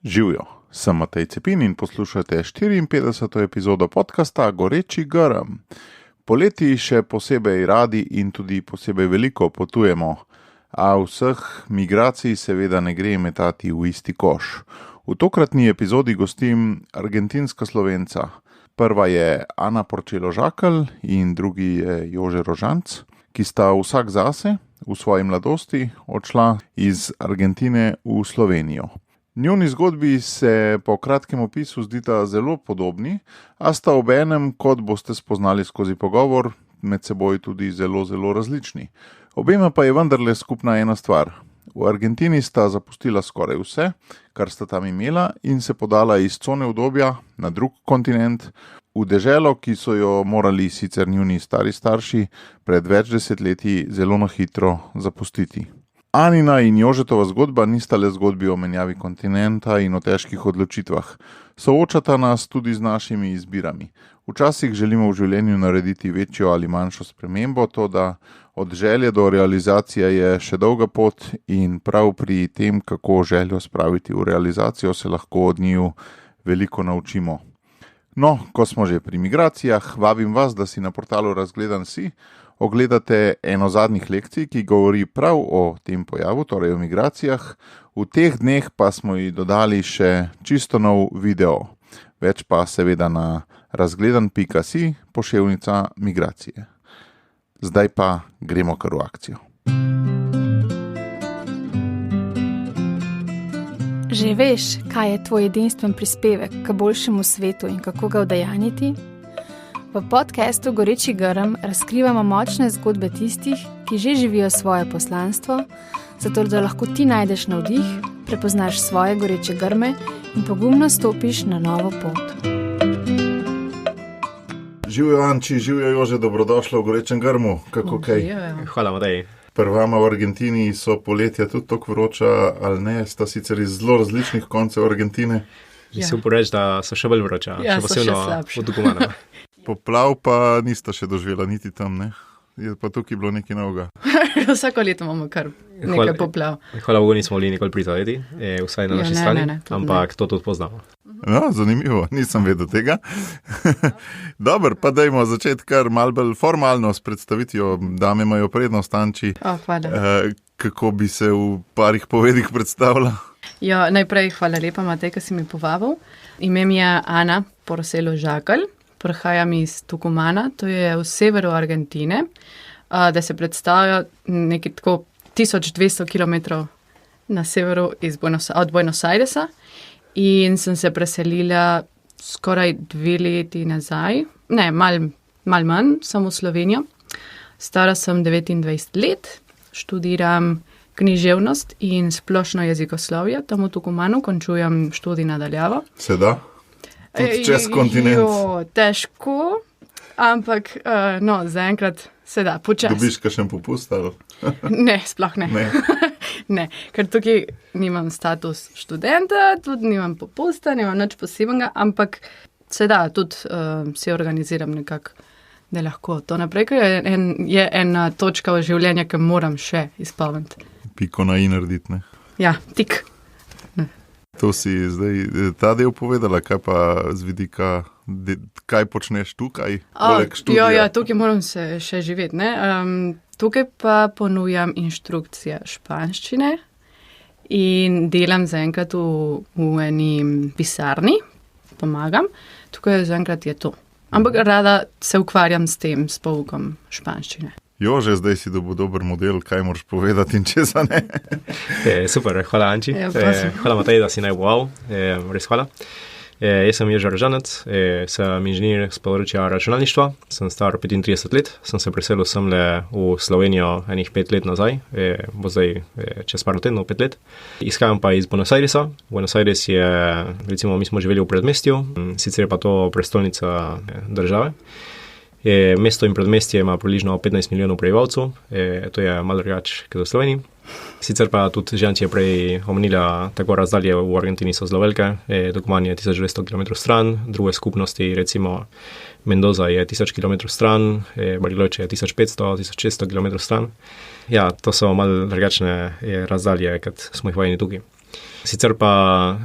Živijo, sem Matej Cepin in poslušate 54. epizodo podcasta Goreči grm. Poleti še posebej radi in tudi posebej veliko potujemo, a vseh migracij seveda ne gre metati v isti koš. V tokratni epizodi gostim argentinska Slovenca. Prva je Ana Porčelo Žakelj in drugi je Jože Rožanc, ki sta vsak zase v svoji mladosti odšla iz Argentine v Slovenijo. Njuni zgodbi se po kratkem opisu zdita zelo podobni, a sta obenem, kot boste spoznali skozi pogovor, med seboj tudi zelo različni. Obema pa je vendarle skupna ena stvar. V Argentini sta zapustila skoraj vse, kar sta tam imela, in se podala iz cone udobja na drug kontinent, v deželo, ki so jo morali sicer njuni stari starši pred več desetletji zelo na hitro zapustiti. Anina in Jožetova zgodba nista le zgodbi o menjavi kontinenta in o težkih odločitvah. Soočata nas tudi z našimi izbirami. Včasih želimo v življenju narediti večjo ali manjšo spremembo, toda od želje do realizacije je še dolga pot in prav pri tem, kako željo spraviti v realizacijo, se lahko od njiju veliko naučimo. No, ko smo že pri migracijah, vabim vas, da si na portalu Razgledan si ogledate eno zadnjih lekcij, ki govori prav o tem pojavu, torej o migracijah. V teh dneh pa smo ji dodali še čisto nov video. Več pa seveda na razgledan.si / migracije. Zdaj pa gremo kar v akcijo. Že veš, kaj je tvoj edinstven prispevek k boljšemu svetu in kako ga udejanjiti? V podcastu Goreči grm razkrivamo močne zgodbe tistih, ki že živijo svoje poslanstvo, zato da lahko ti najdeš navdih, prepoznaš svoje goreče grme in pogumno stopiš na novo pot. Živijo Anči, živijo Jože, dobrodošla v Gorečem grmu. Kako kaj? Hvala, Matej. Prvama v Argentini so poletja tudi tako vroča, ali ne? Sta sicer iz zelo različnih koncev Argentine. Mislim reči, da so še bolj vroča, še posebno v Tucumanu. Poplav pa nista še doživela niti tam, ne? Je pa tukaj bilo nekaj novega. Vsako leto imamo kar nekaj poplav. Hvala Bogu, nismo bili nikoli prizadeti, vsaj na naši strani, ampak to tudi poznamo. No, zanimivo, nisem vedel tega. Dobro, pa dajmo začeti kar malo bolj formalno s predstavitvijo. Dame imajo prednost, Anči. Hvala. Kako bi se v parih povedih predstavila? Ja, najprej hvala lepa, Matej, ki si mi povabil. Ime mi je Ana Porčelo Žakelj. Prihajam iz Tucumana, to je v severu Argentine, da se predstavlja nekaj tako 1200 km na severu od Buenos Airesa, in sem se preselila skoraj 2 leti nazaj, ne, mal manj, sem v Slovenijo. Stara sem 29 let, študiram književnost in splošno jezikoslovje, tam v Tucumanu končujem študij nadaljavo. Se da? Tudi čez kontinent. Težko, ampak zaenkrat se da, počasi. Dobiš kakšen popust ali? Ne, sploh ne. Ne, ker tukaj nimam status študenta, tudi nimam popusta, nimam nič posebnega, ampak se da, tudi si organiziram nekako, da lahko to naprej, ker je ena točka v življenju, ki moram še izpolniti. Piko na i narediti, ne? Ja, tik. To si zdaj ta del povedala, kaj pa z vidika, kaj počneš tukaj, poleg študija? Ja, tukaj moram se še živeti, ne. Tukaj pa ponujam inštrukcije španščine in delam zaenkrat v eni pisarni, pomagam. Tukaj zaenkrat je to. Ampak rada se ukvarjam s tem, s poukom španščine. Jože, zdaj si dobil dober model, kaj moraš povedati in česa ne. Super, hvala Anči. Hvala Matej, da si najboval. Res hvala. Jaz sem Jože Rožanec, sem inženir z področja računalništva, sem star 35 let, sem se preselil semle v Slovenijo enih 5 let nazaj, bo zdaj čez par tednov 5 let. Izhajam pa iz Buenos Airesa. Buenos Aires je, recimo, mi smo živeli v predmestju, sicer je pa to prestolnica države. Mesto in predmestje ima približno 15 milijonov prebivalcev, to je malo drugače kot v Sloveniji. Sicer pa tudi že Anči je prej omenila, tako razdalje v Argentini so zelo velike, Tucumán je 1200 km stran, druge skupnosti, recimo Mendoza je 1000 km stran, Bariloche je 1500-1600 km stran. Ja, to so malo drugačne razdalje, kot smo jih vajeni tukaj. Sicer pa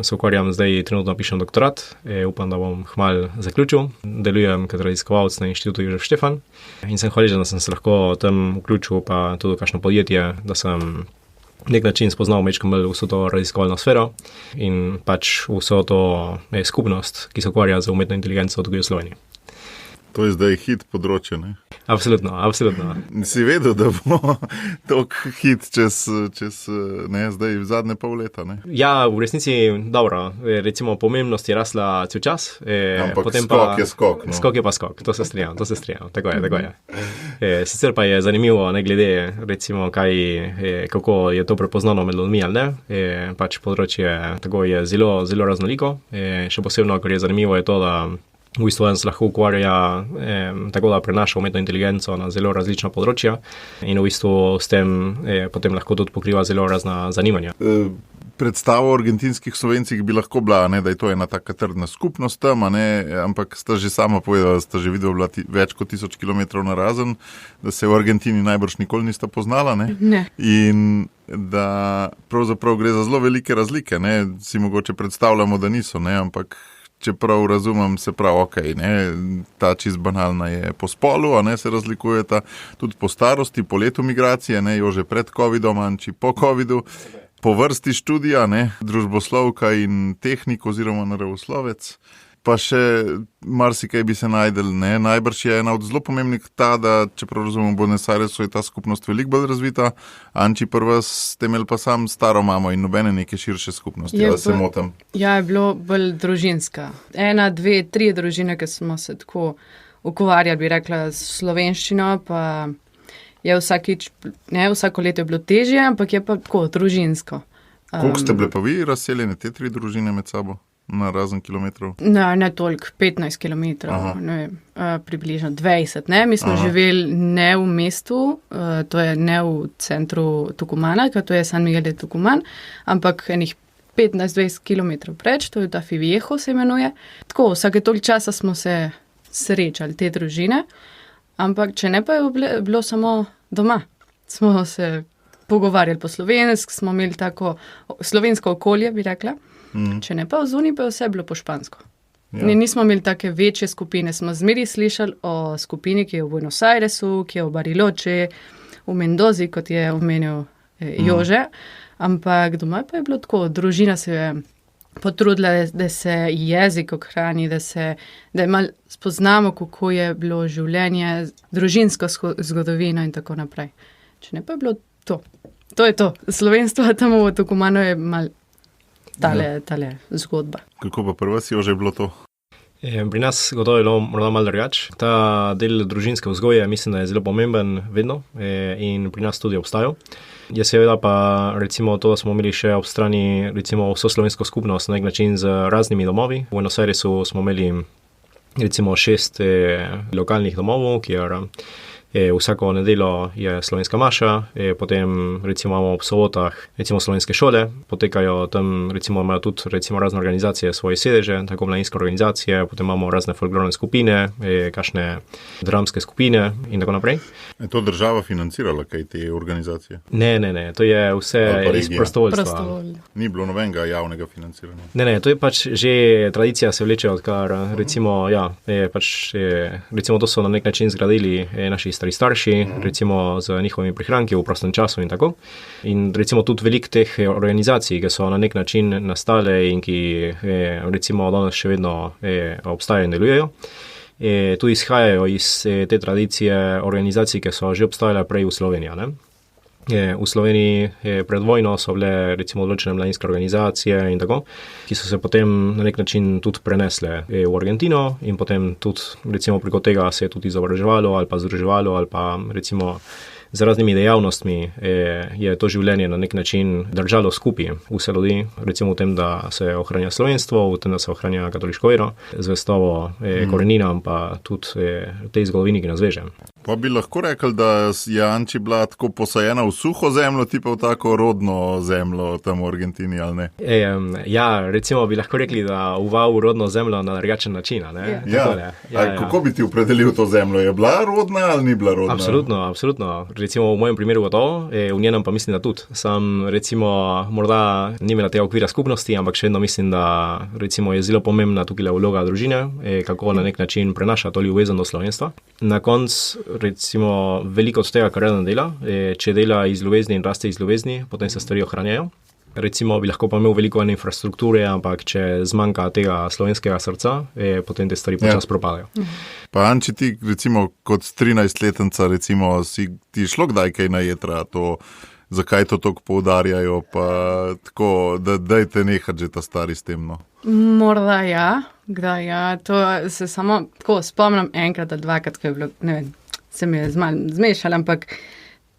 se ukvarjam zdaj, trenutno pišem doktorat, upam, da bom kmalu zaključil. Delujem kot raziskovalec na Inštitutu Jožef Štefan in sem hvaležen, da sem se lahko tam vključil, pa tudi v kakšno podjetje, da sem nek način spoznal mečkam bolj vso to raziskovalno sfero in pač vso to skupnost, ki se ukvarja z umetno inteligenco tudi v Sloveniji. To je zdaj hit področje, ne? Absolutno. Si vedel, da bo tok hit čez zdaj v zadnje pol leta, ne? Ja, v resnici dobro. Recimo pomembnost je rasla cel čas. Ampak potem skok je skok. No. Skok je pa skok, to se strinjam. Tako je. Sicer pa je zanimivo, ne glede, recimo, kako je to prepoznano med ljudmi, ali ne. Pač področje tako je zelo, zelo raznoliko. Še posebno, kar je zanimivo, je to, da v bistvu se lahko ukvarja tako, da prenaša umetno inteligenco na zelo različna področja in v bistvu s tem potem lahko tudi pokriva zelo razna zanimanja. Predstava o argentinskih Slovencih bi lahko bila, ne, da je to ena taka trdna skupnost tam, ne, ampak sta že sama povedala, da sta že videla več kot 1000 kilometrov narazen, da se v Argentini najbrž nikoli nista poznala, ne? Ne. In da pravzaprav gre za zelo velike razlike, ne, si mogoče predstavljamo, da niso, ne, ampak čeprav razumem, se pravi, okej, ne, ta čist banalna je po spolu, a ne, se razlikujeta tudi po starosti, po letu migracije, ne, jo že pred covidom, anči po covidu, po vrsti študija, ne, družboslovka in tehnik oziroma naravoslovec, pa še marsikaj bi se najdel, ne, najbrž je ena od zelo pomembnih ta, da, čeprav razumem, v Buenos Airesu je ta skupnost veliko bolj razvita, anči prva ste imeli pa sam staro mamo in nobene neke širše skupnosti, ali se motim? Ja, je bilo bolj družinska. 1, 2, 3 družine, ki smo se tako ukvarjali, bi rekla, s slovenščino, pa je vsako leto je bilo težje, ampak je pa tako družinsko. Koliko ste bile pa vi razseljene, te 3 družine med sabo? Na razen kilometrov? Ne toliko, 15 kilometrov, približno 20, ne. Mi smo živeli ne v mestu, to je ne v centru Tucumana, ker to je San Miguel de Tucumán, ampak enih 15-20 kilometrov preč, to je ta Fiviejo se imenuje. Tako, vsake toliko časa smo se srečali, te družine, ampak če ne pa je bilo samo doma. Smo se pogovarjali po slovensko, smo imeli tako slovensko okolje, bi rekla. Če ne pa v zuniji, pa je vse bilo po špansko. Ja. Nismo imeli take večje skupine, smo zmeri slišali o skupini, ki je v Buenos Airesu, ki je v Bariloche, v Mendozi, kot je omenil Jože, ampak doma pa je bilo tako, družina se je potrudila, da se jezik ohrani, da malo spoznamo, kako je bilo življenje, družinsko zgodovino in tako naprej. Če ne pa je bilo to. To je to. Slovenstvo tam v Tucumanu je malo tale zgodba. Kako pa prva si že bilo to? Pri nas gotovo je bilo morda malo drugače. Ta del družinske vzgoje mislim, da je zelo pomemben vedno in pri nas tudi obstajal. Je seveda pa recimo to, da smo imeli še ob strani recimo vso slovensko skupnost na nek način z raznimi domovi. V Buenos Airesu smo imeli recimo 6 lokalnih domov, kjer vsako nedeljo je slovenska maša, potem recimo imamo ob sobotah recimo slovenske šole, potekajo tam recimo imajo tudi recimo razne organizacije svoje sedeže, tako mladinske organizacije, potem imamo razne folklorne skupine, kakšne dramske skupine in tako naprej. Je to država financirala kaj te organizacije? Ne, to je vse iz prostovoljstva. Ni bilo nobenega javnega financiranja? Ne, to je pač že tradicija se vleče, odkar recimo, recimo to so na nek način zgradili naši stari starši, recimo z njihovimi prihranki v prostem času in tako. In recimo tudi veliko teh organizacij, ki so na nek način nastale in ki recimo danes še vedno obstajajo in delujejo, tudi izhajajo iz te tradicije organizacij, ki so že obstajale prej v Sloveniji, ne? V Sloveniji pred vojno so bile recimo določene mladinske organizacije in tako, ki so se potem na nek način tudi prenesle v Argentino in potem tudi recimo preko tega se je tudi izobraževalo ali pa združevalo ali pa recimo z raznimi dejavnostmi je to življenje na nek način držalo skupaj vse ljudi, recimo v tem, da se ohranja slovenstvo, v tem, da se ohranja katoliško vero, zvestobo koreninam pa tudi tej zgodovini, ki nas veže. Pa bi lahko rekli, da je Anči bila tako posajena v suho zemljo, ti pa v tako rodno zemljo tam v Argentini, ali ne? Ja, recimo bi lahko rekli, da uval v rodno zemljo na drugačen način, ne? Kako bi ti opredelil to zemljo? Je bila rodna ali ni bila rodna? Absolutno. Recimo v mojem primeru gotovo, v njenem pa mislim, da tudi. Sam recimo morda ni imela tega okvira skupnosti, ampak še vedno mislim, da recimo je zelo pomembna tukaj vloga družine, kako na nek način prenaša to ljubezen do slovenstva. Na koncu recimo veliko od tega, kar ena dela, če dela iz ljubezni in raste iz ljubezni, potem se stvari ohranjajo. Recimo bi lahko pa imel veliko infrastrukture, ampak če zmanjka tega slovenskega srca, potem te stvari počas propadajo. Pa Anči, ti recimo kot 13-letnica recimo si ti šlo kdaj kaj na jetra, to zakaj to toliko poudarjajo, pa tako, da dajte nehati že ta stari s tem, no? Morda ja, kdaj ja, to se samo tako spomnim enkrat ali dvakrat, ko je bilo, ne vem, se mi je zmešalo, ampak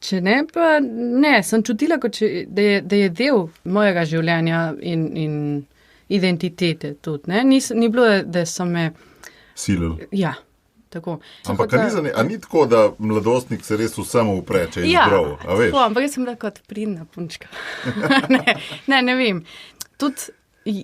če ne, pa ne, sem čutila, da je del mojega življenja in identitete tudi, ne. Ni bilo, da so me silili. Ja, tako. Ampak ni tako, da mladostnik se res vsemu upreče in zdrav, a veš? Tako, ampak jaz sem bila kot pridna punčka. ne vem. Tudi,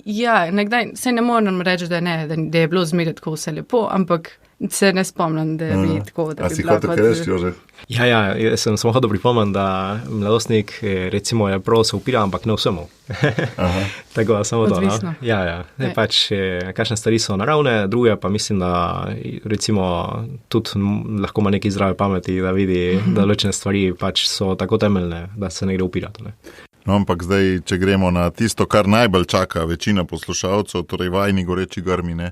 ja, nekdaj, se ne moram reči, da je bilo zmeraj tako vse lepo, ampak se ne spomnim, da bi tako, da bi bila. A si hotel reči, Jože? Ja, jaz sem samo hotel pripomniti, da mladostnik recimo je prav se upira, ampak ne vsemu. Tako da samo odvisno. To, no? Ja. Pač, kakšne stvari so naravne, druge pa mislim, da recimo tudi lahko ima neki zdrave pameti, da vidi, da določene stvari pač so tako temeljne, da se ne gre upirati, ne. No, ampak zdaj, če gremo na tisto, kar najbolj čaka večina poslušalcev, torej vajni goreči grmi, ne.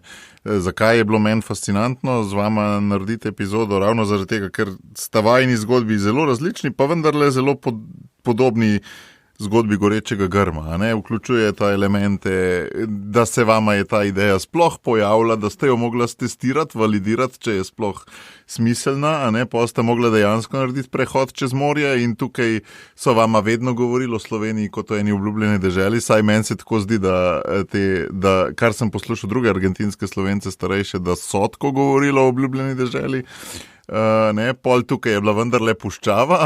Zakaj je bilo meni fascinantno z vama narediti epizodo? Ravno zaradi tega, ker sta vajni zgodbi zelo različni, pa vendarle zelo podobni zgodbi gorečega grma, a ne, vključuje ta elemente, da se vama je ta ideja sploh pojavila, da ste jo mogla testirati, validirati, če je sploh smiselna, a ne, pa ste mogla dejansko narediti prehod čez morje in tukaj so vama vedno govorili o Sloveniji kot o eni obljubljeni deželi, saj meni se tako zdi, da kar sem poslušal druge argentinske Slovence starejše, da so tako govorili o obljubljeni deželi. Pol tukaj je bila vendarle puščava,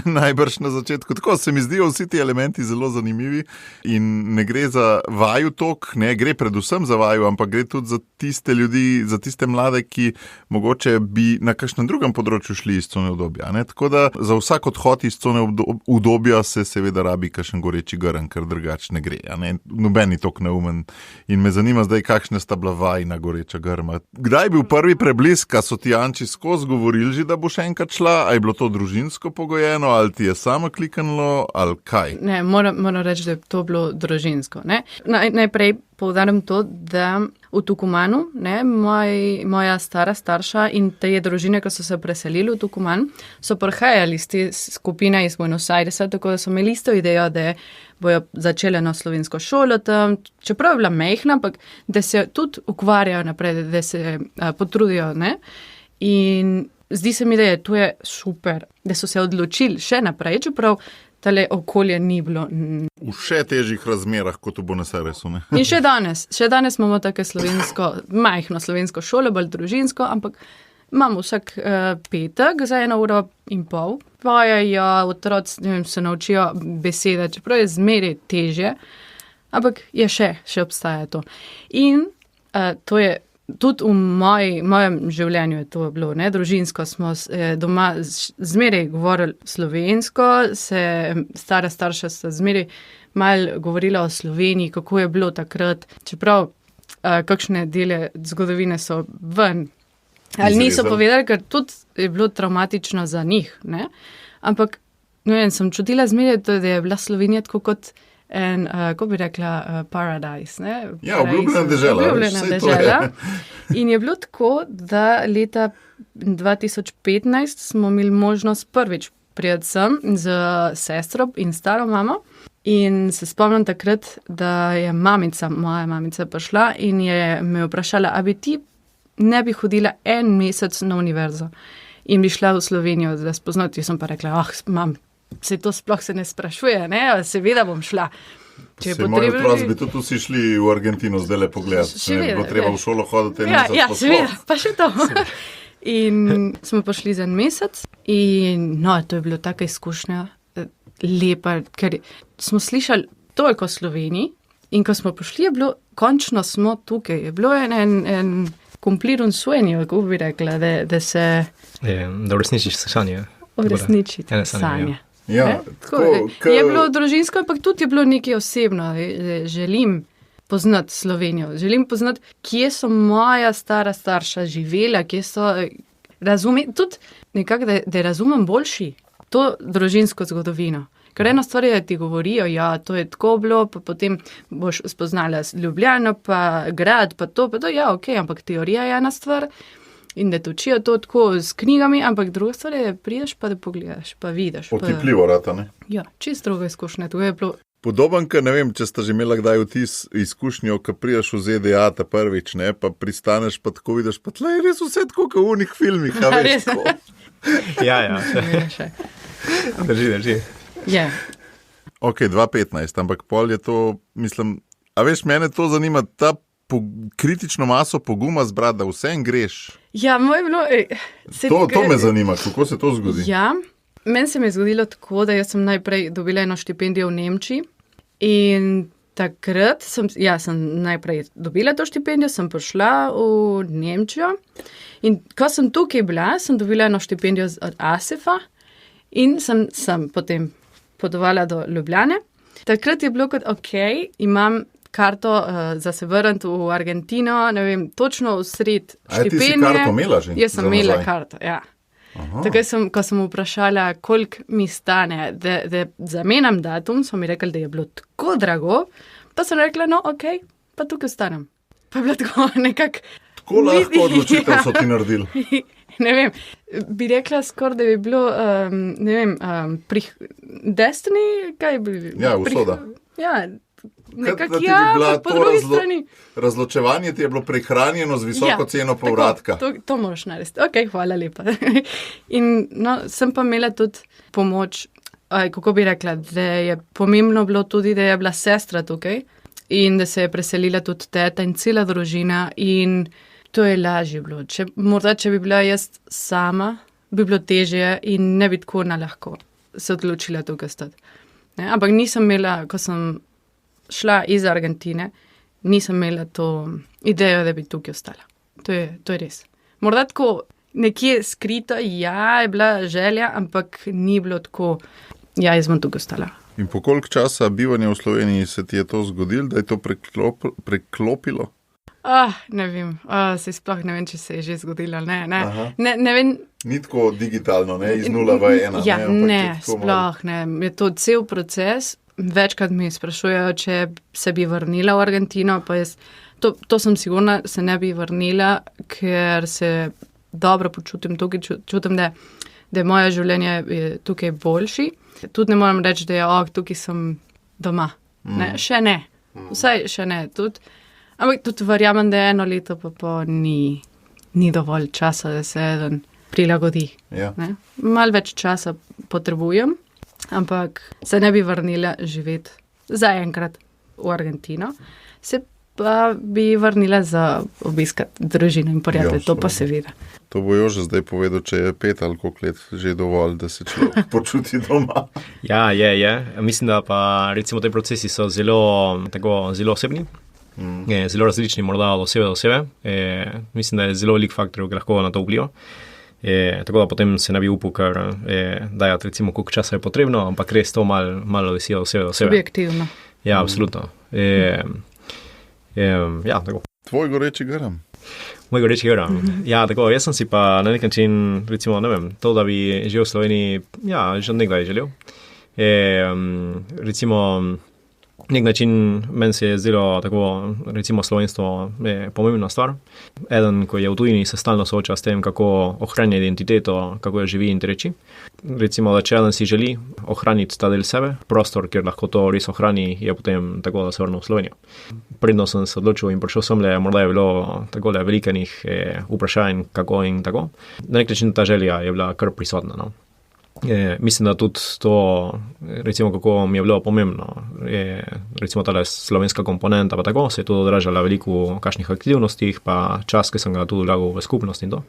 najbrž na začetku. Tako se mi zdijo vsi ti elementi zelo zanimivi in ne gre za vaju tok, ne gre predvsem za vaju, ampak gre tudi za tiste ljudi, za tiste mlade, ki mogoče bi na kakšnem drugem področju šli iz cone udobja. Tako da za vsak odhod iz cone udobja se seveda rabi kakšen goreči grm, ker drugač ne gre. Noben ni tok neumen in me zanima zdaj, kakšne sta bila vajna goreča grma. Kdaj je bil prvi preblisk, a so ti Anči skozi govorili že, da bo še enkrat šla, a je bilo to družinsko pogojeno, ali ti je samo kliknilo, ali kaj? Ne, moram reči, da je to bilo družinsko. Ne? Najprej poudarim to, da v Tucumanu, moja starša in te družine, ki so se preselili v Tucuman, so prihajali iz te skupine iz Buenos Airesa, tako da so imeli isto idejo, da bojo začele na slovensko šolo tam, čeprav je bila mehna, ampak da se tudi ukvarjajo naprej, da se potrudijo, ne? In zdi se mi, da je to super, da so se odločili še naprej, čeprav tale okolje ni bilo. V še težjih razmerah kot v Buenos Airesu, ne? In še danes imamo tako majhno slovensko šolo, bolj družinsko, ampak imamo vsak petek za 1,5 ure, pojejo, otroci, ne vem, se naučijo besede, čeprav je zmeraj težje, ampak je še obstaja to. In to je tudi v mojem življenju je to bilo, ne, družinsko smo doma zmeraj govorili slovensko, stara starša sta zmeraj malo govorila o Sloveniji, kako je bilo takrat, čeprav kakšne dele zgodovine so ven, ali niso povedali, ker tudi je bilo travmatično za njih, ne, ampak, ne vem, sem čutila zmeraj, da je bila Slovenija tako kot kako bi rekla, paradise, ne? Ja, obljubljena dežela. In je bilo tako, da leta 2015 smo imeli možnost prvič priti sem z sestro in staro mamo in se spomnim takrat, da je moja mamica prišla in je me vprašala, a bi ti ne bi hodila 1 mesec na univerzo in bi šla v Slovenijo, da spoznati. Jaz sem pa rekla, mam, se to sploh se ne sprašuje, ne? Seveda bom šla. Se moji otroci bi tudi vsi šli v Argentino zdaj le pogledati. Bilo treba v šolo hoditi. Ja, seveda, pa še to. In smo prišli za en mesec in no, to je bilo taka izkušnja lepa, ker smo slišali toliko o Sloveniji in ko smo prišli, je bilo, končno smo tukaj, je bilo en kompleten sueño, kako bi rekla, da se... Da uresničiš sanje. Uresničiti sanje. Ja, je bilo družinsko, ampak tudi je bilo nekaj osebno. Želim poznati Slovenijo, želim poznati, kje so moja stara starša živela, kje so tudi nekako, da razumem boljši to družinsko zgodovino. Ker eno stvar je, da ti govorijo, ja, to je tako bilo, pa potem boš spoznala Ljubljano, pa grad, pa to, ja, ok, ampak teorija je ena stvar in da te učijo to tako s knjigami, ampak druga stvar je, da prideš pa da pogledaš, pa vidiš. Otipljivo rata, ne? Ja, čisto druga izkušnja, to je bilo. Podoben, ne vem, če sta že imela kdaj vtis izkušnjo, ko prideš v ZDA ta prvič, ne, pa pristaneš, pa tako vidiš, pa tle je res vse tako, kot v unih filmih, a veš, tako. Ja. Drži. Ja. Ok, 2015, ampak pol je to, mislim, a veš, mene to zanima, ta kritično maso poguma zbrati, da vsem greš. Ja, moj bilo... To me zanima, kako se to zgodi. Ja, meni se mi je zgodilo tako, da jaz sem najprej dobila eno štipendijo v Nemčiji in takrat sem najprej dobila to štipendijo, sem prišla v Nemčijo in ko sem tukaj bila, sem dobila eno štipendijo od ASEF-a in sem potem potovala do Ljubljane. Takrat je bilo kot, ok, imam karto za se vrniti v Argentino, ne vem, točno v sred štipendije. Ti si karto imela že? Jaz sem imela karto, ja. Takaj ko sem vprašala, koliko mi stane, da zamenjam datum, so mi rekli, da je bilo tako drago, pa sem rekla, no, ok, pa tukaj ostanem. Pa je bilo tako nekako... Tako lahko odločitev so ti naredili. Ne vem, bi rekla skoraj, da bi bilo, ne vem, Destiny, kaj bi... Ja, usoda. Ja, nekako po drugi strani. Razločevanje ti je bilo prihranjeno z visoko ceno povratka. To moraš narediti. Ok, hvala lepa. In no, sem pa imela tudi pomoč, kako bi rekla, da je pomembno bilo tudi, da je bila sestra tukaj in da se je preselila tudi teta in cela družina in to je lažje bilo. Morda, če bi bila jaz sama, bi bilo težje in ne bi tako na lahko se odločila tukaj stati. Ampak nisem imela, ko sem šla iz Argentine, nisem imela to idejo, da bi tukaj ostala. To je res. Morda tako nekje skrito, ja, je bila želja, ampak ni bilo tako, ja, jaz bom tukaj ostala. In po koliko časa bivanja v Sloveniji se ti je to zgodilo, da je to preklopilo? Ne vem, se sploh ne vem, če se je že zgodilo, ne vem. Ni tako digitalno, ne, iz 0 v 1. Ja, ne, sploh ne, je to cel proces, večkrat mi sprašujejo, če se bi vrnila v Argentino, pa jaz, to sem sigurna, se ne bi vrnila, ker se dobro počutim tukaj, čutim, da je moje življenje tukaj boljši. Tudi ne moram reči, da je tukaj sem doma, ne, še ne, vsaj še ne, ampak tudi verjamem, da 1 leto pa ni dovolj časa, da se eden prilagodi. Ja. Malo več časa potrebujem, ampak se ne bi vrnila živeti zaenkrat v Argentino, se pa bi vrnila za obiskati družino in prijatelje, to pa seveda. To bo Jože zdaj povedal, če je 5 ali koliko let že dovolj, da se človek počuti doma. Ja, je. Mislim, da pa recimo te procesi so zelo osebni. Zelo različni, morda od osebe do osebe. Mislim, da je zelo velik faktor, ki lahko na to vpliva. Tako da potem se ne bi upal, ker dajati recimo, koliko časa je potrebno, ampak res to malo visi od osebe do osebe. Subjektivno. Ja, absolutno. Ja, tako. Tvoj goreči grm? Moj goreči grm. Ja, tako, jaz sem si pa na nek način, recimo, ne vem, to, da bi živel v Sloveniji, ja, že od nekdaj želel. Recimo, nek način meni se je zdelo tako, recimo slovenstvo je pomembna stvar. Eden, ko je v tujini, se stalno sooča s tem, kako ohranja identiteto, kako jo živi in reči. Recimo, da če eden si želi ohraniti ta del sebe, prostor, kjer lahko to res ohrani, je potem tako, da se vrne v Slovenijo. Predno sem se odločil in prišel semle, morda je bilo takole velikanih vprašanj, kako in tako. Na nek način ta želja je bila kar prisotna, no. Mislim, da tudi to, recimo, kako mi je bilo pomembno, recimo tale slovenska komponenta, pa tako se je to odražala veliko v kakšnih aktivnostih, pa čas, ki sem ga tudi vlagal v skupnost in to.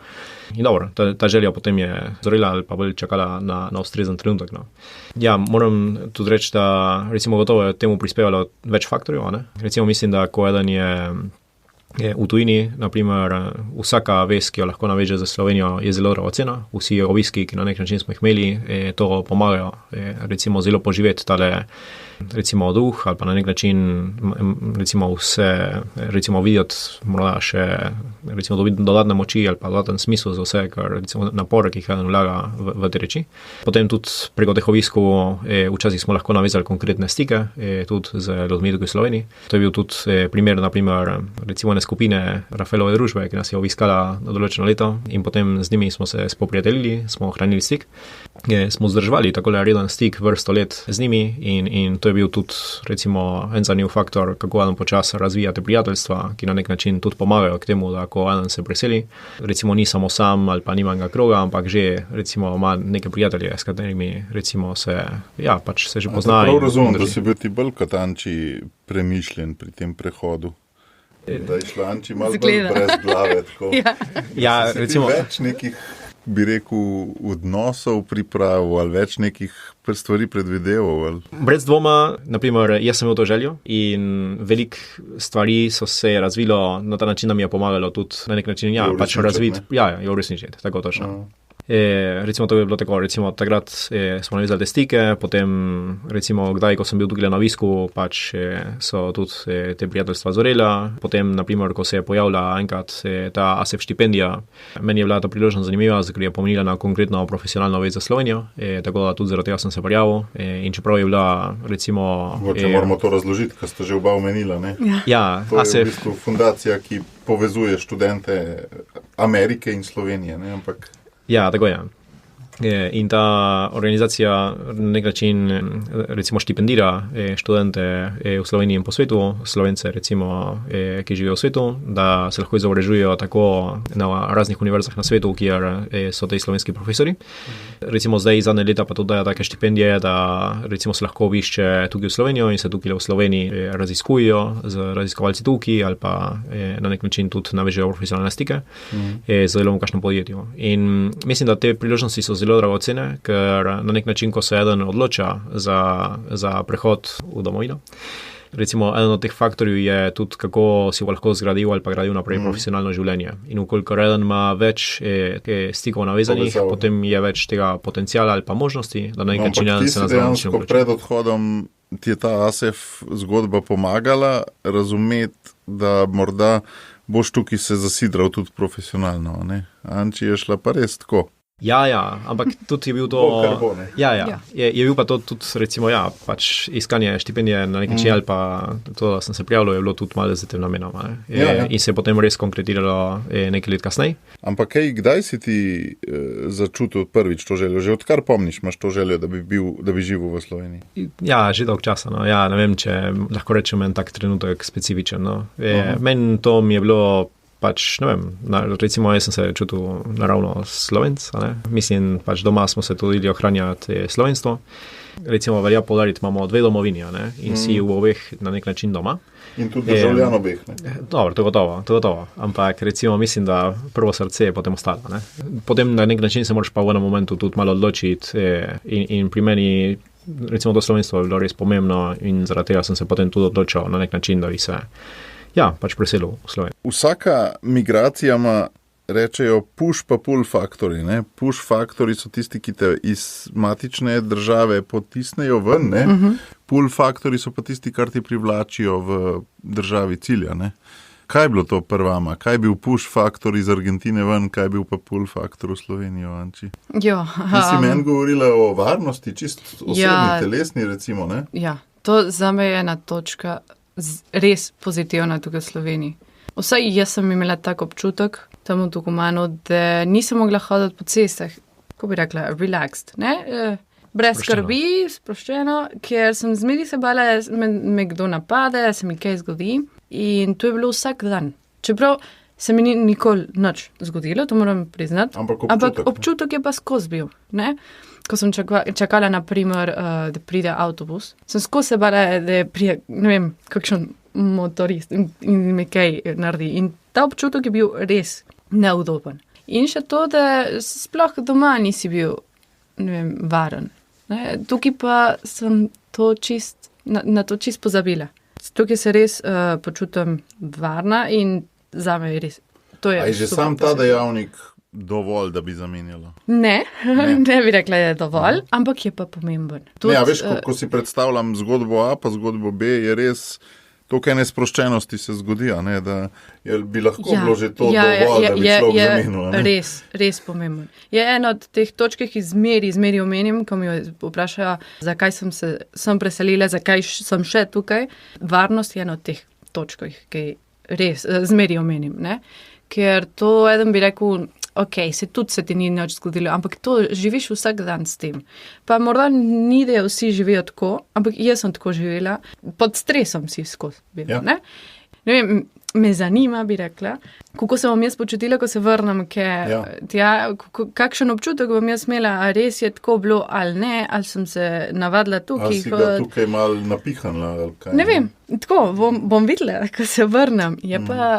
In dobro, ta želja potem je zorila ali pa bolj čakala na ustrezen trenutek. No. Ja, moram tudi reči, da recimo gotovo je temu prispevalo več faktorjev, ne? Recimo mislim, da ko eden je v tujini, naprimer, vsaka vez, ki jo lahko naveže za Slovenijo, je zelo dragocena. Vsi obiski, ki na nek način smo jih imeli, to pomagajo, recimo zelo poživeti tale, recimo duh ali pa na nek način, recimo vse, recimo videti, morda še, recimo dobiti dodatne moči ali pa dodaten smisel za vse, kar recimo napore, ki jih eden vlaga v te reči. Potem tudi preko teh obiskov, včasih smo lahko navezali konkretne stike, tudi z ljudmi tukaj v Sloveniji. To je bil tudi primer, naprimer, recimo skupine Rafaelove družbe, ki nas je obiskala na določeno leto in potem z njimi smo se spoprijateljili, smo ohranili stik. Smo vzdrževali takole reden stik vrsto let z njimi in to je bil tudi recimo en zanimiv faktor, kako eden počas razvijate prijateljstva, ki na nek način tudi pomagajo k temu, da ko eden se preseli, recimo ni samo sam ali pa nima enega kroga, ampak že recimo ima neke prijatelje, s katerimi recimo se že pozna. Prav razumem, da si bil ti bolj kot Anči premišljen pri tem prehodu. Da je šla Anči malo bolj brez glave. Tako. Ja, recimo. Več nekih, bi rekel, odnosov pripravil ali več nekih stvari predvideval? Brez dvoma, naprimer, jaz sem imel to željo in veliko stvari so se razvilo na ta način, da mi je pomagalo tudi na nek način, pač razviti, jo uresničiti, tako točno. Recimo to je bilo tako, recimo takrat smo navezali te stike, potem recimo kdaj, ko sem bil tukaj na obisku, pač so tudi te prijateljstva zorela, potem naprimer, ko se je pojavila enkrat ta ASEF štipendija, meni je bila ta priložnost zanimiva, ker je pomenila na konkretno profesionalno vez za Slovenijo, tako da tudi zaradi tega sem se prijavil in čeprav je bila recimo... Moramo to razložiti, kar ste že oba omenila, ne? Ja, to je ASEF... v bistvu fundacija, ki povezuje študente Amerike in Slovenije, ne? Ampak... Ja, tako je. In ta organizacija na nek način recimo štipendira študente v Sloveniji in po svetu, Slovence recimo, ki živijo v svetu, da se lahko izobražujejo tako na raznih univerzah na svetu, kjer so te slovenski profesori. Recimo zdaj zadnje leta pa tudi dajo take štipendije, da recimo se lahko obišče tukaj v Slovenijo in se tukaj v Sloveniji raziskujejo z raziskovalci tukaj ali pa na nek način tudi navežejo profesionalne stike z delom v kakšnem podjetju. In mislim, da te priložnosti so zelo dragocene, ker na nek način, ko se eden odloča za prehod v domovino, recimo eden od teh faktorjev je tudi, kako si lahko zgradil ali pa gradil naprej profesionalno življenje. In ukolikor eden ima več stikov navezanih, potem je več tega potenciala ali pa možnosti, da na nek način eden se nazaj način vključi. Pred odhodom ti je ta ASEF zgodba pomagala razumeti, da morda boš tukaj se zasidral tudi profesionalno, ne? Anči je šla pa res tako. Ja, ampak tudi je bil to... Je bil pa to tudi, recimo, pač iskanje štipendije na nek način ali pa to, da sem se prijavil, je bilo tudi malo za tem namenom. In se je potem res konkretiralo nekaj let kasneje. Ampak kdaj si ti začutil prvič to željo? Že odkar pomniš, imaš to željo, da bi živel v Sloveniji? Ja, že dolg časa. No. Ja, ne vem, če lahko rečem en tak trenutek specifičen. No. Meni to mi je bilo pač, ne vem, recimo jaz sem se čutil naravno Slovenc, ne? Mislim, pač doma smo se trudili ohranjati slovenstvo. Recimo velja poudariti, imamo dve domovini, ne? In si v obeh na nek način doma. In tudi državljan obeh, ne? Dobro, to je gotovo. Ampak recimo mislim, da prvo srce je potem ostalo, ne? Potem na nek način se moraš pa v enem momentu tudi malo odločiti in pri meni recimo to slovenstvo je bilo res pomembno in zaradi tega sem se potem tudi odločil na nek način, da bi se pač preselil v Slovenijo. Vsaka migracija ima, rečejo, push pa pull faktori, ne? Push faktori so tisti, ki te iz matične države potisnejo ven, ne? Pull faktori so pa tisti, kar ti privlačijo v državi cilja, ne? Kaj je bilo to prvama? Kaj je bil push faktor iz Argentine ven, kaj je bil pa pull faktor v Slovenijo, Anči? Ti si meni govorila o varnosti, čist osebni, telesni, recimo, ne? Ja, to zame je ena točka res pozitivna tukaj v Sloveniji. Vsaj jaz sem imela tak občutek tam v Tucumanu, da nisem mogla hoditi po cestah, kako bi rekla, relaxed, ne? Brez skrbi, sproščeno, ker sem zmeri se bala, me kdo napade, se mi kaj zgodi in to je bilo vsak dan. Čeprav se mi ni nikoli nič zgodilo, to moram priznati. Ampak občutek je pa skozi bil. Ne? Ko sem čakala, naprimer, da pride avtobus, sem skozi se bala, da pride, ne vem, kakšen motorist in mi kaj naredi. In ta občutek je bil res neudoben. In še to, da sploh doma nisi bil, ne vem, varen. Ne? Tukaj pa sem to na to čist pozabila. Tukaj se res počutim varna in zame je res. A je že sam ta dejavnik dovolj, da bi zamenjala? Ne bi rekla, da je dovolj, ampak je pa pomemben. Veš, ko si predstavljam zgodbo A pa zgodbo B, je res toliko ene sproščenosti se zgodi, ne, da bi lahko bilo že to dovolj, da bi človek zamenjala. Res pomemben. Je ena od teh točk, ki zmeri omenim, ko mi vprašajo, zakaj sem preselila, zakaj sem še tukaj. Varnost je ena od teh točk, ki res zmeri omenim, ne? Ker to eden bi rekel, se ti ni nič zgodilo, ampak to živiš vsak dan s tem. Pa morda ni, da vsi živijo tako, ampak jaz sem tako živela, pod stresom si skozi bila, ne? Ne vem, me zanima, bi rekla, kako se bom jaz počutila, ko se vrnem, kakšen občutek bom jaz imela, a res je tako bilo ali ne, ali sem se navadila tukaj. Ali si ga tukaj malo napihnila, ali kaj? Ne vem, tako bom videla, ko se vrnem. Je pa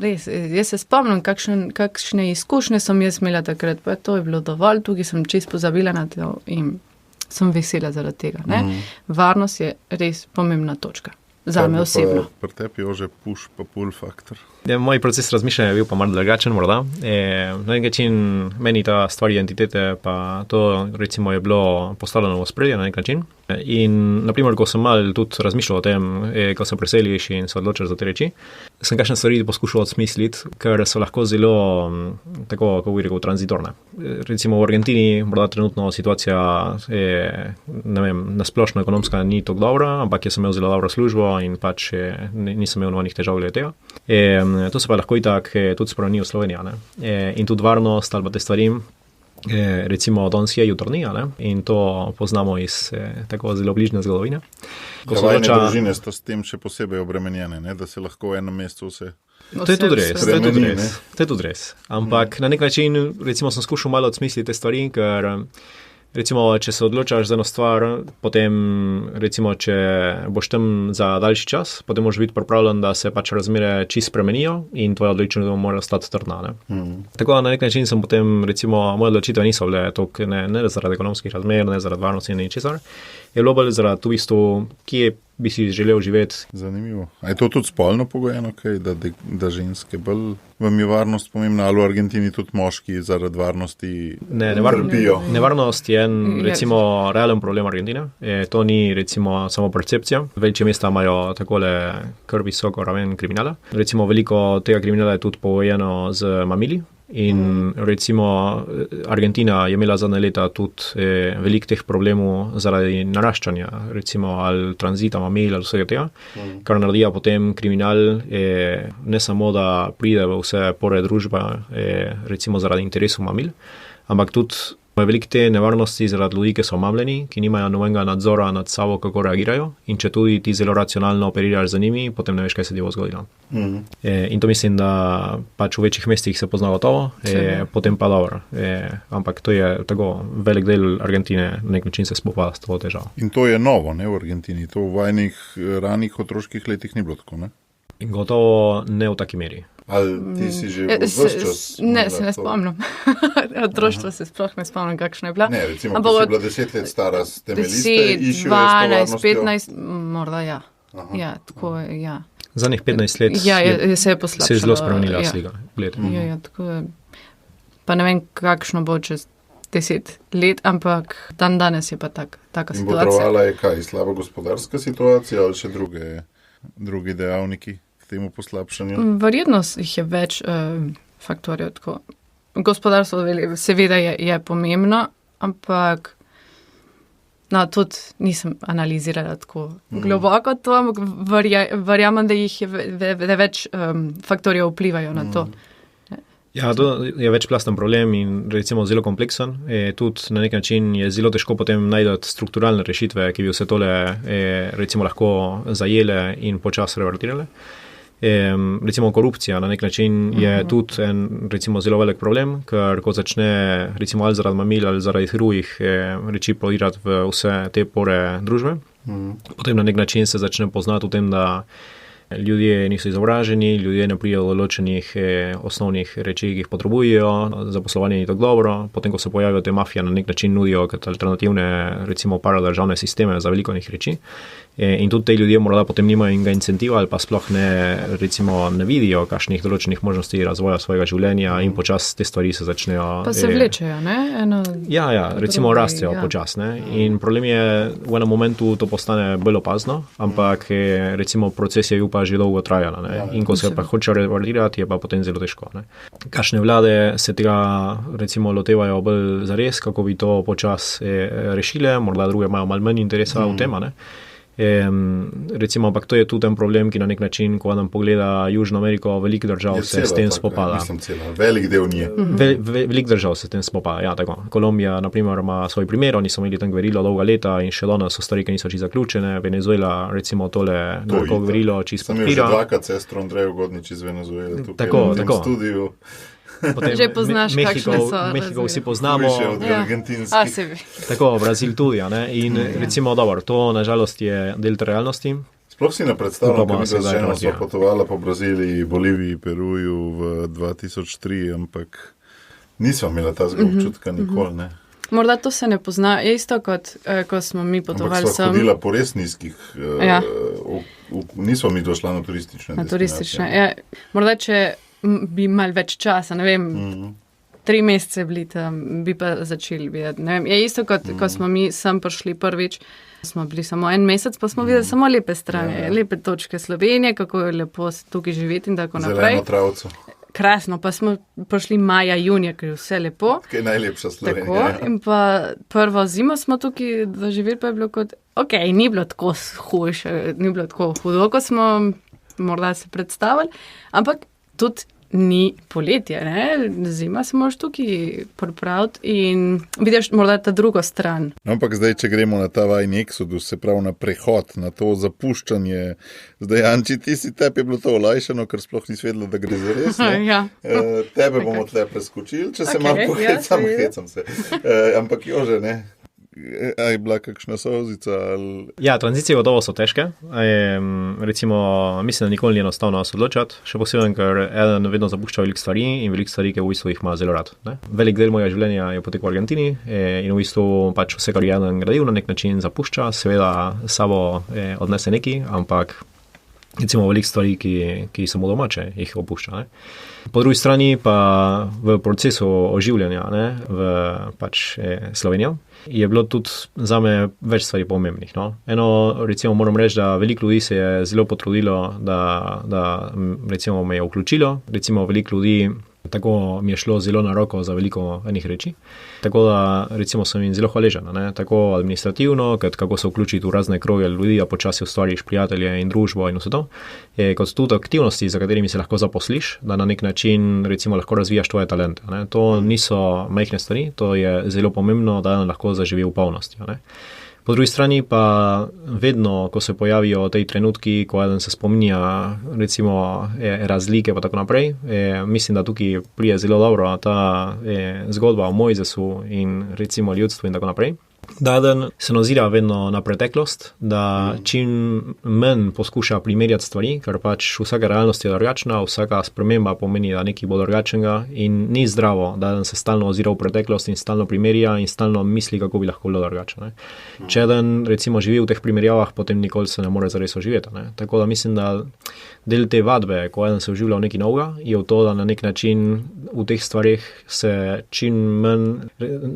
res, jaz se spomnim, kakšne izkušnje sem jaz imela takrat, pa to je bilo dovolj, tukaj sem čisto pozabila na to in sem vesela zaradi tega. Ne? Varnost je res pomembna točka. Zame osebno. Pri tebi je že push pa pull faktor. Moj proces razmišljanja je bil pa malo drugačen morda. Na nek način meni ta stvar identitete pa to recimo je bilo postavljeno v ospredje na nek način. In naprimer, ko sem malo tudi razmišljal o tem, ko se preseliš in se odločiš za te reči, sem kakšne stvari poskušal odsmisliti, ker so lahko zelo, tako kako bi rekel, transitorne. Recimo v Argentini morda trenutno situacija ne vem, nasplošno ekonomska ni tako dobra, ampak jaz sem imel zelo dobro službo in pač nisem imel nobenih težav glede tega. To se pa lahko itak tudi spremeni v Sloveniji. In tudi varnost ali pa te stvari, recimo danes je jutro ni, in to poznamo iz tako zelo bližnje zgodovine. Vajne družine sta s tem še posebej obremenjene, ne? Da se lahko v enem mestu vse To je tudi res. Ampak na nek način, recimo, sem skušal malo odsmisliti te stvari, ker recimo, če se odločaš za eno stvar, potem, recimo, če boš tam za daljši čas, potem moraš biti pripravljen, da se pač razmere čisto spremenijo in tvoja odločitev mora stati trdna. Tako na nek način sem potem, recimo, moje odločitve niso bile toliko, ne zaradi ekonomskih razmer, ne zaradi varnosti in ničesar. Je bilo bolj zaradi v bistvu, kje bi si želel živeti. Zanimivo. A je to tudi spolno pogojeno, da ženske bolj vam je varnost pomembna, ali v Argentini tudi moški zaradi varnosti trpijo? Nevarnost je recimo realen problem Argentine. To ni recimo samo percepcija. Večje mesta imajo takole kar visoko raven kriminala. Recimo veliko tega kriminala je tudi pogojeno z mamili. In recimo Argentina je imela zadnje leta tudi veliko teh problemov zaradi naraščanja, recimo ali tranzita mamil ali vsega tega, kar naredija potem kriminal, ne samo da pride v vse pore družbe, recimo zaradi interesov mamil, ampak tudi veliko te nevarnosti zaradi ljudi, ki so mamljeni, ki nimajo nobenega nadzora nad sabo, kako reagirajo, in če tudi ti zelo racionalno operiraš za njimi, potem ne veš, kaj se je zgodilo. In to mislim, da pač v večjih mestih se pozna gotovo, potem pa dobro. Ampak to je tako velik del Argentine, na nek način se spopada s to težavo. In to je novo, ne, v Argentini? To v vajnih ranih otroških letih ni bilo tako, ne? In gotovo ne v taki meri. Ali ti si že vse čas? Ne, se ne spomnim. Otroštvo se sploh ne spomnim, kakšno je bila. Ne, recimo, ko si bila 10 let stara, ste imeli liste, išel 12, 15, morda ja. Ja, tako ja. Zadnjih 15 let se je poslabšalo. Se je zelo spremenila slika. Ja, tako je. Pa ne vem, kakšno bo čez 10 let, ampak dan danes je pa taka situacija. In botrovala je kaj? Slaba gospodarska situacija ali še drugi dejavniki temu poslabšanju? Verjetno jih je več faktorjev. Tako. Gospodarstvo seveda je pomembno, ampak tudi nisem analizirala tako globoko to, ampak verjamem, da jih je več faktorjev vplivajo na to. Ja, to je večplasten problem in recimo zelo kompleksen. Tudi na nek način je zelo težko potem najti strukturalne rešitve, ki bi vse tole recimo lahko zajele in počasi revertirale. Recimo korupcija na nek način je tudi recimo zelo velik problem, ker ko začne recimo ali zaradi mamil ali zaradi drugih reči prodirati v vse te pore družbe, potem na nek način se začne poznati v tem, da ljudje niso izobraženi, ljudje ne pridejo do določenih osnovnih reči, ki jih potrebujejo, zaposlovanje ni tako dobro, potem ko se pojavijo te mafije, na nek način nudijo kot alternativne, recimo paradržavne sisteme za veliko njih reči. In tudi te ljudje morda potem nimajo enega incentiva ali pa sploh ne vidijo kakšnih določenih možnosti razvoja svojega življenja in počas te stvari se začnejo. Pa se vlečejo, ne? Recimo rastejo počas, ne? In problem je, v enem momentu to postane bolj opazno, ampak recimo proces je bil pa že dolgo trajala, ne? In ko se pa hoče revalirati, je pa potem zelo težko, ne? Kakšne vlade se tega recimo lotevajo bolj zares, kako bi to počas rešile, morda druge imajo malo manj interesa v tema, ne? Recimo, ampak to je tudi ten problem, ki na nek način, ko nam pogleda Južno Ameriko, veliko držav se s tem spopada. Velik del nje. Veliko držav se s tem spopada, ja, tako. Kolumbija, na primer, ima svoj primer, oni so imeli tam gverilo dolga leta in še danes so stvari, ki niso čisto zaključene. Venezuela, recimo, tole narko gverilo čisto podpira. Sem že dvakrat sestro Andrejo Godnič iz Venezuele tukaj tako. V studiu. Potem že poznaš, kakšne so. Mehiko vsi poznamo. Tako, Brazil tudi, ne? In recimo, dobro, to nažalost je del te realnosti. Sploh si ne predstavljam, kako bi se žena sva potovala po Braziliji, Boliviji, Peruju v 2003, ampak nisva imela tazga občutka nikoli, ne. Morda to se ne pozna, isto kot ko smo mi potovali sem. Ampak sva hodila po res nizkih, nisva mi došla na turistične destinacije. Ja. Morda, če bi mal več časa, ne vem, 3 mesece bili tam, bi pa začeli videti. Ne vem, je isto kot, ko smo mi sem prišli prvič, smo bili samo 1 mesec, pa smo videli samo lepe strani, lepe točke Slovenije, kako je lepo tukaj živeti in tako naprej. Zeleno travco. Krasno, pa smo prišli maja, junija, ker je vse lepo. Kaj je najlepša Slovenija. Tako, in pa prvo zimo smo tukaj doživeli, pa je bilo kot, ni bilo tako hujše, ni bilo tako hudo, ko smo morda se predstavili, ampak tudi ni poletje, ne? Zima se moraš tukaj pripraviti in vidiš morda ta drugo stran. No, ampak zdaj, če gremo na ta vajni eksodus, se pravi na prehod, na to zapuščanje, zdaj, Anči, tebi je bilo to olajšano, ker sploh nisi vedela, da gre za res, ne? Ja. Tebe bomo tle preskočili, če se malo hecam se. Ampak Jože, ne? Je bila kakšna solzica? Ali... Ja, tranzicije gotovo so težke. Recimo, mislim, da nikoli ni enostavno se odločati, še posebej, ker eden vedno zapušča veliko stvari in veliko stvari, ki v bistvu jih ima zelo rad. Ne? Velik del mojega življenja je potekal v Argentini in v bistvu pač vse, kar je eden gradil, na nek način zapušča, seveda sabo odnese neki, ampak recimo veliko stvari, ki so mu domače, jih opušča. Ne? Po drugi strani pa v procesu oživljanja v pač Slovenijo je bilo tudi zame več stvari pomembnih. No? Eno, recimo, moram reči, da veliko ljudi se je zelo potrudilo, da recimo me je vključilo. Recimo, veliko ljudi, tako mi je šlo zelo na roko za veliko enih reči. Tako da, recimo, sem jim zelo hvaležen, ne? Tako administrativno, kako se vključiti v razne kroge ljudi, da počasi ustvariš prijatelje in družbo in vse to. Kot tudi aktivnosti, za katerimi se lahko zaposliš, da na nek način, recimo, lahko razvijaš tvoje talente. Ne? To niso majhne stvari, to je zelo pomembno, da lahko zaživi v polnosti. Ne? Po drugi strani pa vedno, ko se pojavijo tej trenutki, ko eden se spominja recimo razlike pa tako naprej, mislim, da tukaj prije zelo dobro ta zgodba o Mojzesu in recimo ljudstvu in tako naprej. Da eden se nazira vedno na preteklost, da čim manj poskuša primerjati stvari, ker pač vsaka realnost je drugačna, vsaka sprememba pomeni, da nekaj bo drugačnega in ni zdravo, da eden se stalno ozira v preteklost in stalno primerja in stalno misli, kako bi lahko bilo drugače. Če eden recimo živi v teh primerjavah, potem nikoli se ne more zares oživeti. Ne? Tako da mislim, da del te vadbe, ko eden se vživlja v nekaj novega, je v to, da na nek način v teh stvarih se čim manj,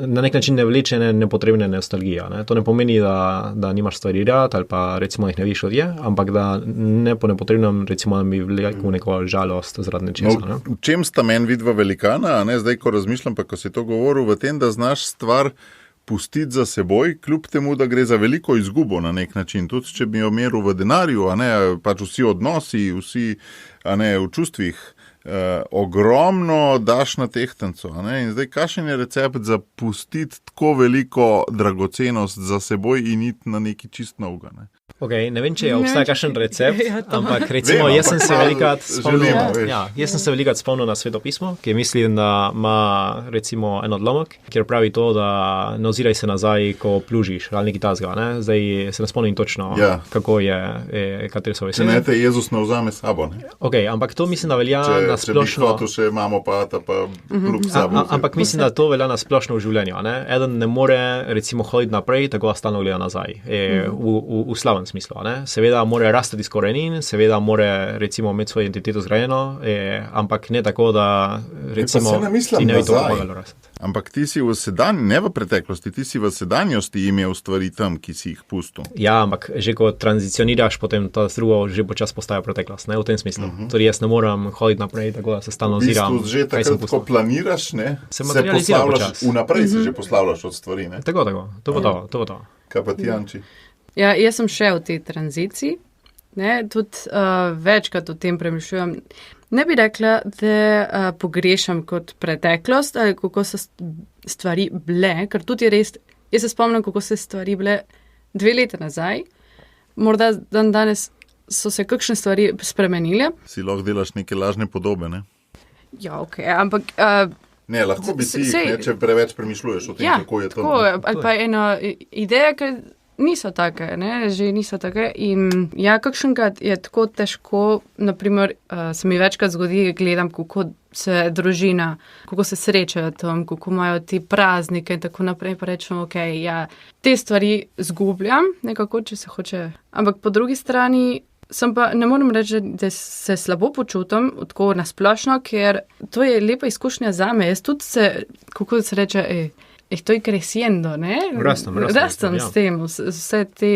na nek način ne vleče nepotrebne nostalgija. Ne? To ne pomeni, da nimaš stvari rad ali pa recimo jih ne viš odje, ampak da ne po nepotrebnem recimo da bi vlekel neko žalost zaradi nečesa. No, v čem sta meni vidva velikana, ne? Zdaj, ko razmišljam, pa ko si to govoril, v tem, da znaš stvar pustiti za seboj, kljub temu, da gre za veliko izgubo na nek način. Tudi, če bi jo meril v denarju, pač vsi odnosi, vsi v čustvih, ogromno daš na tehtnico. In zdaj, kakšen je recept za pustiti tako veliko dragocenost za seboj in iti na neki čist novega? Okay, ne vem, če obstaja kakšen recept, ampak recimo, Vem, jaz sem se velikrat želimo, spomnil na Svetopismo, ki mislim, da ima recimo en odlomek, kjer pravi to, da ne oziraj se nazaj, ko plužiš ali nekaj tazga. Ne? Zdaj se ne spomnim točno, kako je, kateri so veseli. Če ne te Jezus ne vzame sabo. Ne? Okay, ampak to mislim, da velja na splošno. Če bi hotel še mamo pata, pa plug sabo. Ampak mislim, da to velja na splošno v življenju. Ne? Eden ne more recimo hoditi naprej, tako da stalno gleda nazaj. V slavnem smislu. Ne? Seveda mora rasti iz korenin, seveda mora recimo imeti svojo identiteto zgrajeno, ampak ne tako, da recimo ti ne bi to pomagalo rasti. Ampak ti si ne v preteklosti, ti si v sedanjosti imel stvari tam, ki si jih pustil. Ja, ampak že ko tranzicioniraš, potem ta drugo že počas postaja preteklost, ne? V tem smislu. Torej jaz ne moram hoditi naprej, tako da se stalno oziram. V bistvu že takrat, ko planiraš, ne? Se poslavljaš, vnaprej se že poslavljaš od stvari. Ne? Tako, to bo to. Kaj pa ti, Anči? Ja, jaz sem še v tej tranziciji, tudi večkrat o tem premišljujem. Ne bi rekla, da pogrešam kot preteklost ali kako so stvari bile, ker tudi je res, jaz se spomnim, kako so stvari bile 2 leta nazaj, morda danes so se kakšne stvari spremenile. Si lahko delaš neke lažne podobe, ne? Ja, okej, ampak... Ne, lahko bi si jih, če preveč premišljuješ o tem, kako je to. Ja, ali pa ena ideja, ki niso take, že niso take in ja, kakšenkrat je tako težko, naprimer, se mi večkrat zgodi, gledam, kako se družina, kako se srečajo tam, kako imajo ti praznike in tako naprej, pa rečem, okej, ja, te stvari zgubljam, nekako, če se hoče, ampak po drugi strani ne morem reči, da se slabo počutim, tako nasplošno, ker to je lepa izkušnja zame, jaz tudi se, kako se reče, to je crescendo, ne? Rastem s tem, vse te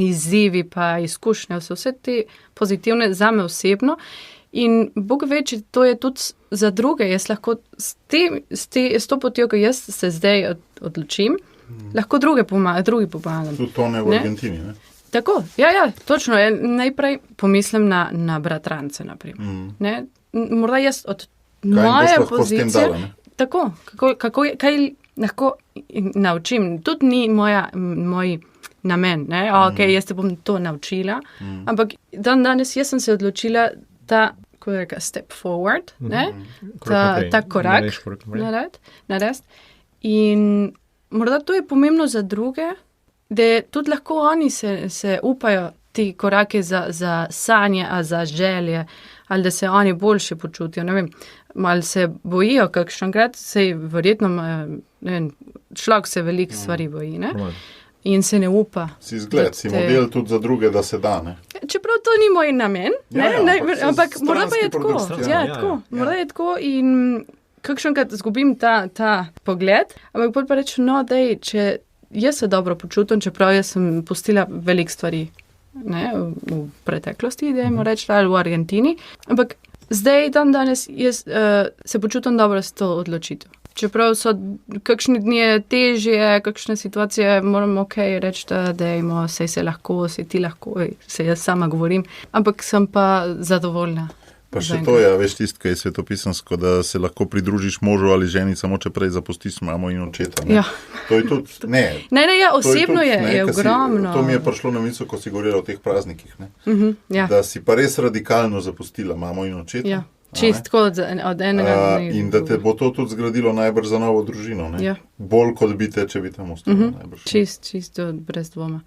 izzivi pa izkušnje, vse te pozitivne zame osebno in Bog ve, če to je tudi za druge, jaz lahko s to potjo, ko jaz se zdaj odločim, lahko drugi pomagam. Tudi to ne v Argentini, ne? Tako, ja, točno, najprej pomislim na bratrance, naprimer. Morda jaz od moje pozicije, tako, kaj lahko naučim, tudi ni moj namen, okej, jaz te bom to naučila, ampak danes jaz sem se odločila ta step forward, ta korak narediti in morda to je pomembno za druge, da tudi lahko oni se upajo ti korake za sanje, za želje, ali da se oni boljše počutijo, ne vem, malo se bojijo kakšenkrat, sej verjetno, človek se veliko stvari boji, ne? In se ne upa. Si zgled, si model tudi za druge, da se da, ne? Čeprav to ni moj namen, ampak morda pa je tako. Tako, morda je tako in kakšenkrat zgubim ta pogled, ampak bolj pa rečem, če jaz se dobro počutim, čeprav jaz sem pustila veliko stvari v preteklosti, dajmo reči, ali v Argentini, ampak zdaj, danes, jaz se počutim dobro s to odločitev. Čeprav so kakšne dni težje, kakšne situacije, moram reči, da dajmo, sej se lahko, sej ti lahko, sej jaz sama govorim, ampak sem pa zadovoljna. Pa še to je, veš, tisto, kaj je svetopisansko, da se lahko pridružiš možu ali ženi, samo če prej zapustiš mamo in očeta. Ne? Ja. To je tudi, osebno je ogromno. To mi je prišlo na misel, ko si govorila o teh praznikih, ne? Ja. Da si pa res radikalno zapustila mamo in očeta. Ja. Čistko od enega dne. In da te bo to tudi zgradilo najbrž za novo družino, ne? Ja. Bolj kot bi te, če bi tam ostalo najbrž. Čisto brez dvoma.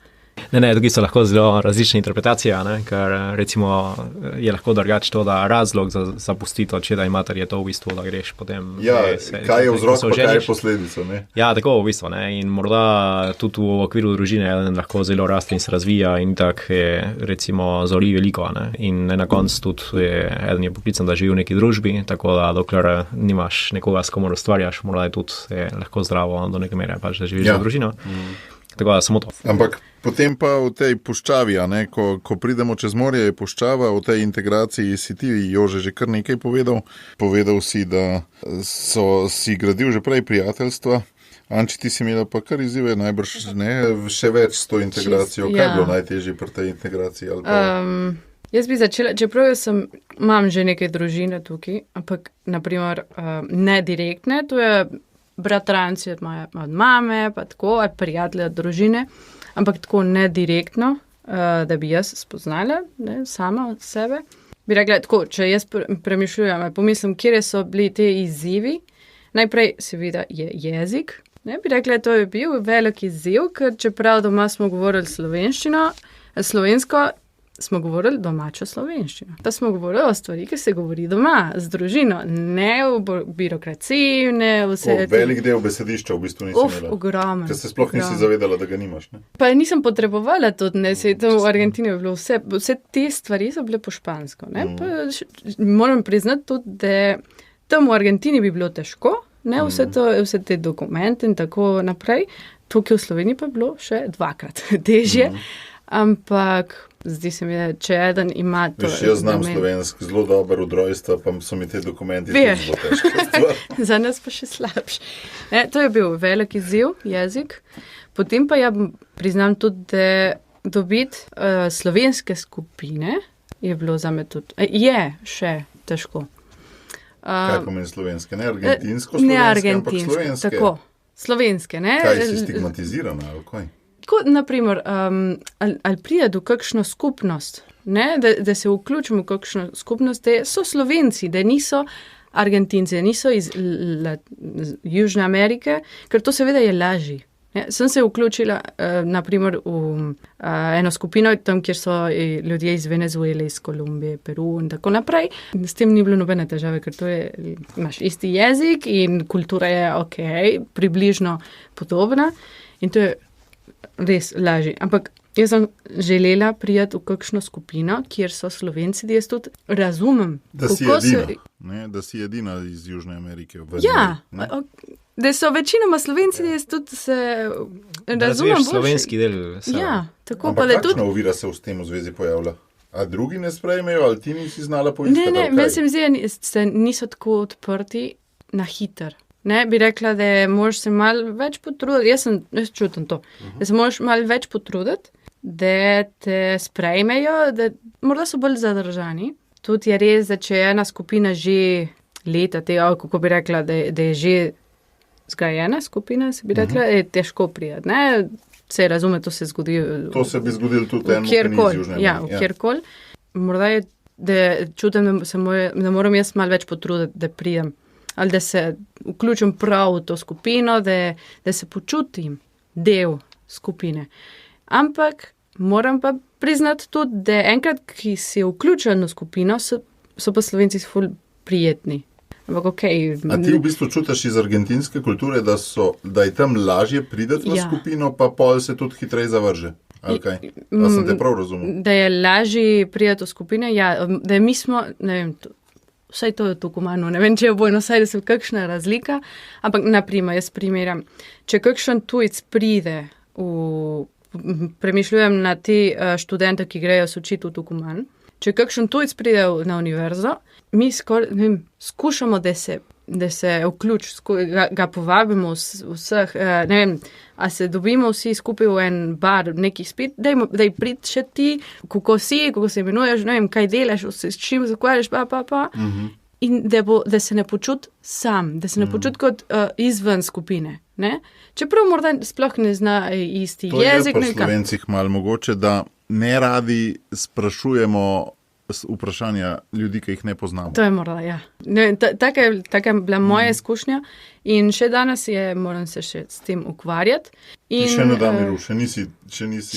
Ne, tukaj so lahko zelo različne interpretacije, ker recimo je lahko drugače to, da razlog za zapustitev očeta in mater je to v bistvu, da greš potem... Ja, kaj je vzrok, pa kaj je posledica, ne? Ja, tako v bistvu, ne, in morda tudi v okviru družine lahko zelo raste in se razvija in tako je recimo zori veliko, ne, in na koncu tudi eden je poklican, da živi v neki družbi, tako da dokler nimaš nekoga, s komer ustvarjaš, morda je tudi lahko zdravo do neke mere, pač da živiš za družino. Tako da samo to. Ampak potem pa v tej puščavi, ko pridemo čez morje, je puščava, v tej integraciji si ti, Jože, že kar nekaj povedal. Povedal si, da si gradil že prej prijateljstva. Anči, ti si imela pa kar izzive, najbrž še več s to integracijo. Kaj je bilo najtežje pri tej integraciji? Ali pa... Jaz bi začela, čeprav imam že neke družine tukaj, ampak naprimer ne direktne, to je bratranci od mame, pa tako, ali prijatelji od družine, ampak tako ne direktno. da bi jaz spoznala, ne, sama od sebe. Bi rekla tako, če jaz premišljujem, pomislim, kje so bili te izzivi. Najprej seveda je jezik. Ne, bi rekla, to je bil velik izziv, ker čeprav doma smo govorili slovensko, smo govorili domačo slovenščino. Pa smo govorili o stvari, ki se govori doma, z družino, ne v birokraciji, ne vse. Velik del besedišča v bistvu nisi imela. Ogromen. Ker se sploh nisi zavedala, da ga nimaš, ne? Pa nisem potrebovala tudi, ne, v Argentini je bilo vse te stvari so bile po špansko, ne. Pa moram priznati tudi, da tam v Argentini bi bilo težko, ne, vse te dokumente in tako naprej. Tukaj v Sloveniji pa je bilo še 2-krat težje, ampak zdi se mi, da če eden ima to... Veš, jaz znam slovenski zelo dober od rojstva, pa so mi te dokumenti zelo težko. Za nas pa še slabš. To je bil velik izziv, jezik. Potem pa ja priznam tudi, da dobiti slovenske skupine je bilo zame tudi... Je še težko. Kaj pomeni slovenske? Ne argentinsko-slovenske, ampak slovenske. Tako, slovenske, ne? Kaj si stigmatizirana, ali kaj? Tako, naprimer, ali pride do kakšno skupnost, ne? Da se vključimo v kakšno skupnost, da so Slovenci, da niso Argentinci, da niso iz Južne Amerike, ker to seveda je lažje. Sem se vključila, naprimer, v eno skupino, tam, kjer so ljudje iz Venezuele, iz Kolumbije, Peru in tako naprej. S tem ni bilo nobene težave, ker to je, imaš isti jezik in kultura je okej, približno podobna in to je res lažje. Ampak jaz sem želela prijeti v kakšno skupino, kjer so Slovenci, da jaz tudi razumem. Da si edina, ne? Da si edina iz Južne Amerike. Ja, da so večinoma Slovenci, da jaz tudi se razumem boljše. Slovenski del. Ja, tako ampak pa da tudi... kakšna ovira se v tem v zvezi pojavlja? A drugi ne sprejmejo, ali ti nisi znala poiskati? Ne, meni se mi zdi, da niso tako odprti na hiter. Ne, bi rekla, da moraš se malo več potruditi, jaz čutim to, da se moraš malo več potruditi, da te sprejmejo, da morda so bolj zadržani. Tudi je res, da če je ena skupina že leta tega, kako bi rekla, da je že zgrajena skupina, se bi rekla, je težko prijeti, ne? Se razume, to se zgodi. To se bi zgodilo tudi eno, ki ni iz Južne Amerike. Ja, kjerkoli. Morda je, da čutim, da moram jaz malo več potruditi, da prijem. Ali da se vključim prav v to skupino, da se počutim del skupine. Ampak moram pa priznati tudi, da enkrat, ki si vključen v skupino, so pa Slovenci ful prijetni. Ampak okej. A ti v bistvu čutiš iz argentinske kulture, da je tam lažje prideti v skupino, pa pol se tudi hitreje zavrže? Ali kaj? A sem te prav razumel? Da je lažje prideti v skupine, ja. Da mi smo, ne vem, vsaj to je Tucumanu, ne vem, če je v Buenos Airesu kakšna razlika, ampak naprimer, jaz primeram, če kakšen tujec pride premišljujem na te študente, ki grejo se učiti v Tucuman, če kakšen tujec pride na univerzo, mi skušamo, da se vključi, ga povabimo vseh, ne vem, a se dobimo vsi skupaj v en bar, neki spet, daj prid še ti, kako se imenuješ, ne vem, kaj delaš, s čim zakvarjaš, pa. In da se ne počuti sam, da se ne počuti kot izven skupine. Ne? Čeprav morda sploh ne zna isti jezik. To je pri Slovencih malo mogoče, da ne radi sprašujemo vprašanja ljudi, ki jih ne poznamo. To je morda, ja. Taka je bila moja izkušnja in še danes moram se še s tem ukvarjati. In še ne da miru, še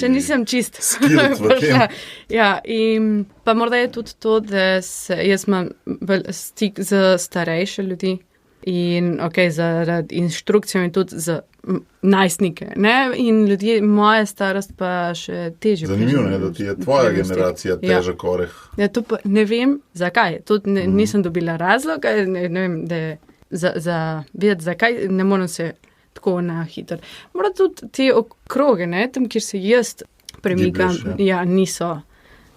nisem čist. Skilt v tem. Ja, in pa morda je tudi to, da jaz imam stik z starejše ljudi in zaradi inštrukcijami tudi z najstnike, ne, in ljudje, moja starost pa še težje. Zanimivo je, da ti je tvoja generacija težek oreh. Ja, to pa ne vem, zakaj. Tudi nisem dobila razloga, ne vem, da za vedeti, zakaj ne moram se tako na hitro. Moram tudi te okroge, ne, tam, kjer se jaz premikam, ja, niso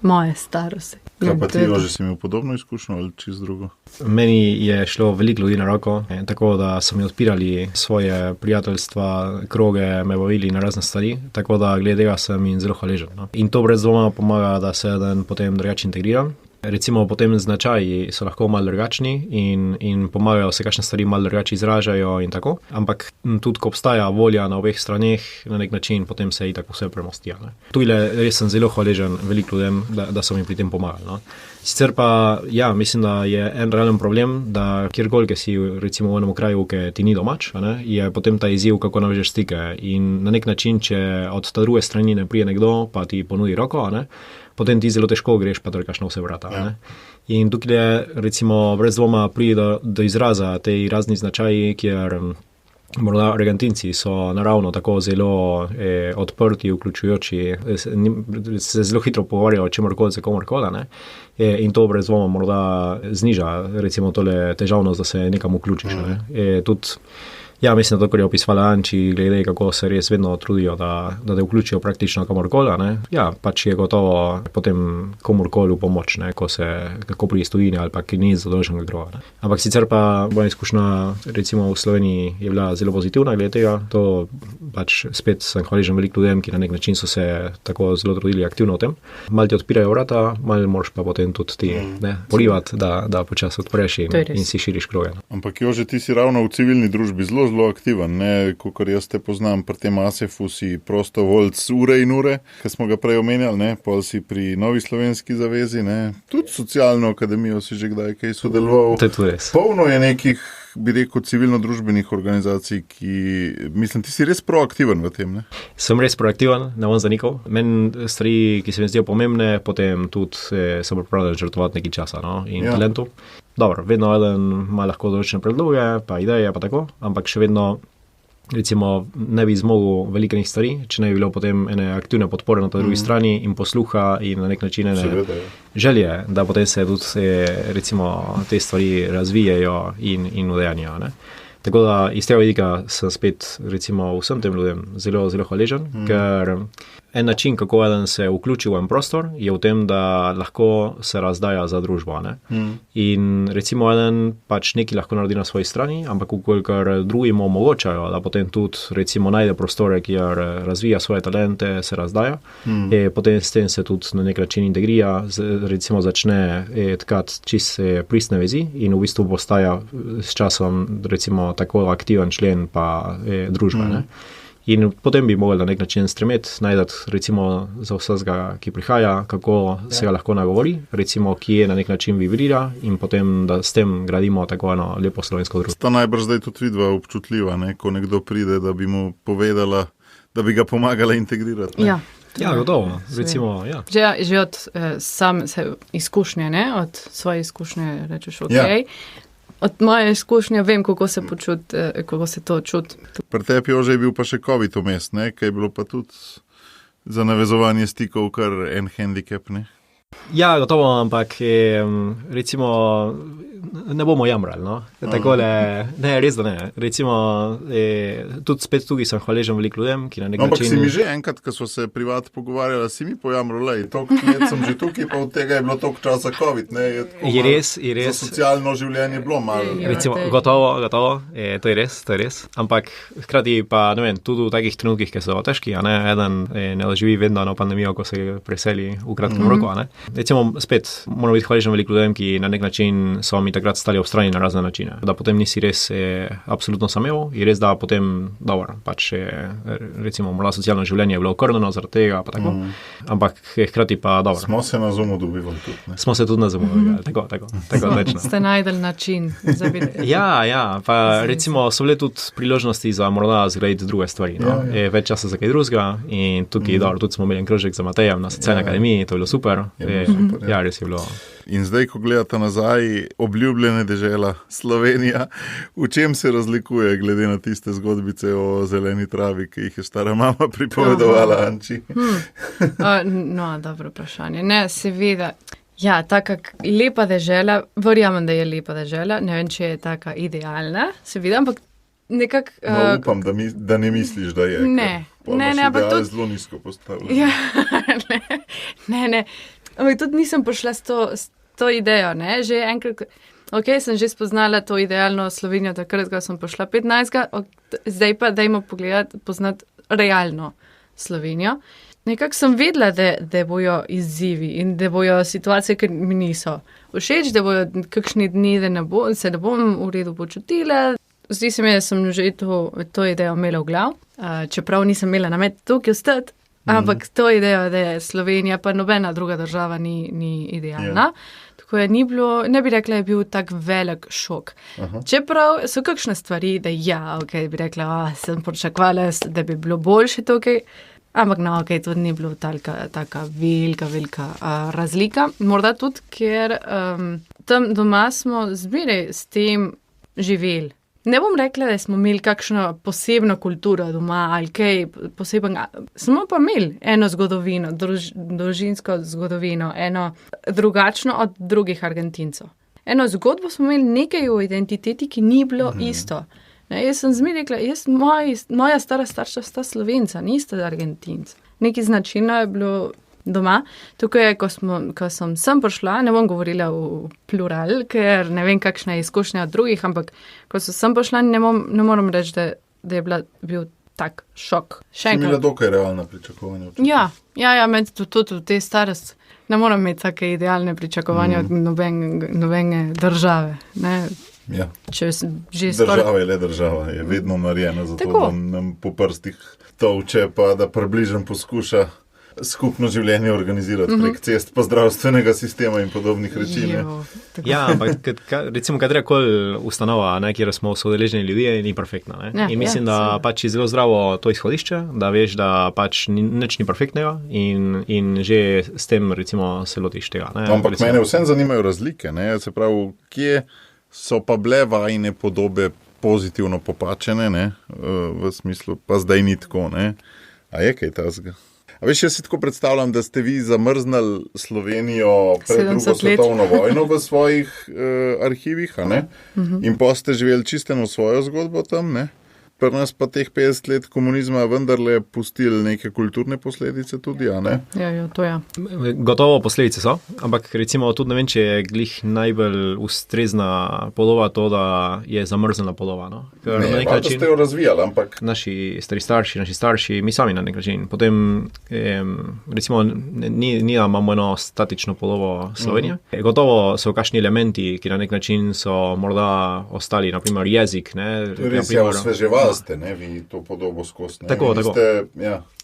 moje starosti. Kaj pa ti, Jože, si imel podobno izkušnjo ali čisto drugo? Meni je šlo veliko ljudi na roko, tako da so mi odpirali svoje prijateljstva, kroge, me bavili na razne stvari, tako da glede tega sem jim zelo hvaležen. No. In to brez dvoma pomaga, da se potem drugače integriram. Recimo potem značaji so lahko malo drugačni in pomagajo se kakšne stvari malo drugače izražajo in tako, ampak tudi ko obstaja volja na obeh straneh, na nek način potem se i tako vse premostijo. Tujle res sem zelo hvaležen veliko ljudem, da so mi pri tem pomagali. No. Sicer pa, ja, mislim, da je en realen problem, da kjerkoli, ki si recimo v enem kraju, ki ti ni domač, je potem ta izziv, kako navežeš stike in na nek način, če od ta druge strani ne prije nekdo, pa ti ponudi roko, potem ti zelo težko greš pa trkaš na vse vrata. Ja. In tukaj je recimo brez dvoma pride do izraza tej razni značaji, kjer morda Argentinci so naravno tako zelo odprti, vključujoči, se zelo hitro pogovarjajo o čemorkoli za komorkoli, in to brez dvoma morda zniža recimo tole težavnost, da se nekam vključiš. Tudi ja, mislim, da to, kar je opisovala Anči, glede, kako se res vedno trudijo, da te vključijo praktično kamorkoli, ja, pač je gotovo potem komorkoli v pomoč, kako pri tujini ali pa ki ni zadolženega druga. Ampak sicer pa moja izkušnja recimo v Sloveniji je bila zelo pozitivna glede tega, to pač spet sem hvaležen veliko ljudem, ki na nek način so se tako zelo trudili aktivno v tem. Malo ti odpirajo vrata, malo moraš pa potem tudi ti porivati, da počas odpreš in si širiš kroge. Ampak Jože, ti si ravno v civilni družbi zelo aktiven, kakor jaz te poznam, pri tem ASEF-u si prostovoljc ure in ure, ki smo ga prej omenjali, pol si pri Novi slovenski zavezi, tudi socialno akademijo si že kdaj kaj sodeloval. To je to res. Polno je nekih, bi rekel, civilno-družbenih organizacij, ki, mislim, ti si res proaktiven v tem, Sem res proaktiven, ne bom zanikal. Meni stvari, ki se mi zdijo pomembne, potem tudi sem pripravljen žrtvovati nekaj časa in talentu. Dobro, vedno eden ima lahko določene predloge, pa ideje, pa tako, ampak še vedno recimo ne bi zmogel velikanih stvari, če ne bi bilo potem ene aktivne podpore na ta drugi strani in posluha in na nek način želje, da potem se tudi recimo te stvari razvijajo in udejanjajo. Tako da iz tega vidika sem spet recimo vsem tem ljudem zelo, zelo hvaležen, ker en način, kako eden se vključi v en prostor, je v tem, da lahko se razdaja za družbo. In recimo eden pač nekaj lahko naredi na svoji strani, ampak ukolikor drugi mu omogočajo, da potem tudi recimo najde prostore, kjer razvija svoje talente, se razdaja, potem s tem se tudi na nek način integrira, recimo začne tkati čiste pristne vezi in v bistvu postaja s časom recimo tako aktiven člen pa družbe. In potem bi mogli na nek način stremeti, najdati recimo za vsega, ki prihaja, kako se ga lahko nagovori, recimo, ki je na nek način vibrira in potem, da s tem gradimo tako eno lepo slovensko družbo. Sta najbrž zdaj tudi vidva občutljiva, ko nekdo pride, da bi mu povedala, da bi ga pomagala integrirati. Ja, gotovo, recimo, ja. Že od sam izkušnje, od svoje izkušnje rečeš, Od moje izkušnje vem, kako se to čuti. Pri tebi je bil pa še COVID vmes, kaj je bilo pa tudi za navezovanje stikov kar en handicap, Ja, gotovo, ampak recimo ne bomo jamrali, Takole, res da ne. Recimo, tudi spet tukaj sem hvaležen veliko ljudem, ki na nek način... Ampak si mi že enkrat, ko so se privat pogovarjali, si mi pojamrali, toliko let sem že tukaj, pa od tega je bilo toliko časa COVID, Je res. Za socialno življenje bilo malo. Recimo, gotovo, to je res. Ampak hkrati pa, ne vem, tudi v takih trenutkih, ki so težki, eden ne doživi vedno na pandemijo, ko se preseli v kratkem roku, Recimo, spet moram biti hvaležen veliko ljudem, ki na nek način so mi takrat stali ob strani na razne načine. Da potem nisi res absolutno samel, je res, da potem, dobro, pač recimo, morda socialno življenje je bilo okrnjeno zaradi tega, pa tako, ampak hkrati pa dobro. Smo se na Zoomu dobivali tudi, Smo se tudi na Zoomu dobivali, tako večno. Ste najdel način za videti. Ja, pa recimo so bile tudi priložnosti za morda zgraditi druge stvari, Več časa za kaj drugega in tukaj, dobro, tudi smo imeli en krožek za Matejem na socialni akademiji, to je bilo super. Ja, res je bilo. In zdaj, ko gledate nazaj, obljubljene dežela Slovenija, v čem se razlikuje glede na tiste zgodbice o zeleni travi, ki jih je stara mama pripovedovala, Anči? Dobro vprašanje. Ne, seveda. Ja, taka lepa dežela, verjamem, da je lepa dežela, ne vem, če je taka idealna, seveda, ampak nekako... upam, da ne misliš, da je. Ne, ampak tudi... zelo nizko postavljeno. Ja, ne. Ampak tudi nisem prišla s to idejo, Že enkrat, sem že spoznala to idealno Slovenijo, takrat, ko sem prišla 15. Zdaj pa dajmo poznati realno Slovenijo. nekako sem vedela, da bojo izzivi in da bojo situacije, ki mi niso všeč, da bojo kakšni dni, da ne bom v redu počutila. Zdi se mi, da sem že to idejo imela v glav, čeprav nisem imela namen tukaj ostati, ampak to idejo, da je Slovenija pa nobena druga država ni idealna. Tako je ne bi rekla, je bil tak velik šok. Čeprav so kakšne stvari, da bi rekla, sem pričakovala, da bi bilo boljše tukaj. Ampak to ni bilo taka velika razlika. Morda tudi, ker tam doma smo zmeraj s tem živeli. Ne bom rekla, da smo imeli kakšno posebno kulturo doma ali kaj posebnega. Smo pa imeli eno zgodovino, družinsko zgodovino, eno drugačno od drugih Argentincev. Eno zgodbo smo imeli nekaj v identiteti, ki ni bilo isto. Jaz sem zmeraj rekla, moja stara starša sta Slovenca, nista Argentinca. Nekaj značilno je bilo doma. Tukaj, ko sem prišla, ne bom govorila v plural, ker ne vem, kakšna je izkušnja od drugih, ampak ko sem prišla, ne moram reči, da je bil tak šok. Si imela dokaj realna pričakovanja? Ja, med tudi v tej starosti. Ne moram imeti take idealne pričakovanja od nobene države, ne. Ja. Država je le država, je vedno narejena za to, da nam po prstih tolče, pa da približno poskuša skupno življenje organizirati prek cest, pa zdravstvenega sistema in podobnih reči. Ja, ampak recimo katerakoli ustanova, kjer smo soudeleženi ljudje, ni perfektna. In mislim, da pač je zelo zdravo to izhodišče, da veš, da pač nič ni perfektnega in že s tem recimo se lotiš tega. Ampak mene vsem zanimajo razlike, se pravi, kje so pa bile vajine podobe pozitivno popačene, v smislu, pa zdaj ni tako, A je kaj tazga? A veš, jaz si tako predstavljam, da ste vi zamrznali Slovenijo pred drugo svetovno vojno v svojih arhivih, in pa ste živeli čisteno svojo zgodbo tam, Pri nas pa teh 50 let komunizma vendarle pustili neke kulturne posledice tudi, Ja, to je. Gotovo posledice so, ampak recimo tudi ne vem, če je glih najbolj ustrezna podoba to, da je zamrznjena podoba. Ker na nek način ste jo razvijali, ampak naši starši, mi sami na nek način. Potem recimo ni da imamo eno statično podobo Slovenije. Gotovo so kakšni elementi, ki na nek način so morda ostali, naprimer jezik. Res je osveževal ste, vi to podobo skozi. Tako.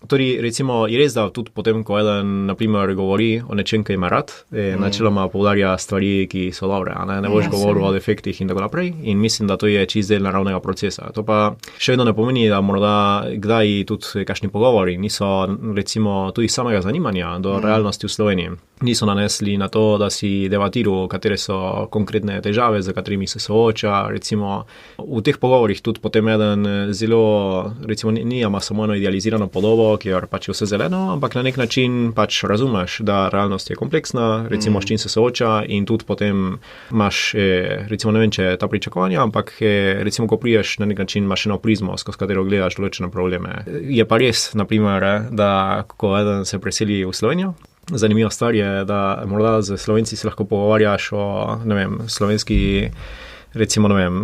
Torej, recimo, je res, da tudi potem, ko eden, naprimer, govori o nečem, ki ima rad, načeloma poudarja stvari, ki so dobre, ne boš govoril o defektih in tako naprej. In mislim, da to je čist del naravnega procesa. To pa še vedno ne pomeni, da morda kdaj tudi kakšni pogovori niso, recimo, tudi samega zanimanja do realnosti v Sloveniji. Niso nanesli na to, da si debatiral, katere so konkretne težave, za katerimi se sooča. Recimo, v teh pogovorih tudi potem eden zelo, recimo, nima samo eno idealizirano podobo, kjer pač je vse zeleno, ampak na nek način pač razumeš, da realnost je kompleksna, recimo, s čim se sooča in tudi potem imaš, recimo, ne vem, če ta pričakovanja, ampak recimo, ko priješ na nek način, imaš eno prizmo, skozi katero gledaš določene probleme. Je pa res, naprimer, da ko eden se preseli v Slovenijo, zanimiva stvar je, da morda z Slovenci se lahko pogovarjaš o, ne vem, slovenski, recimo, ne vem,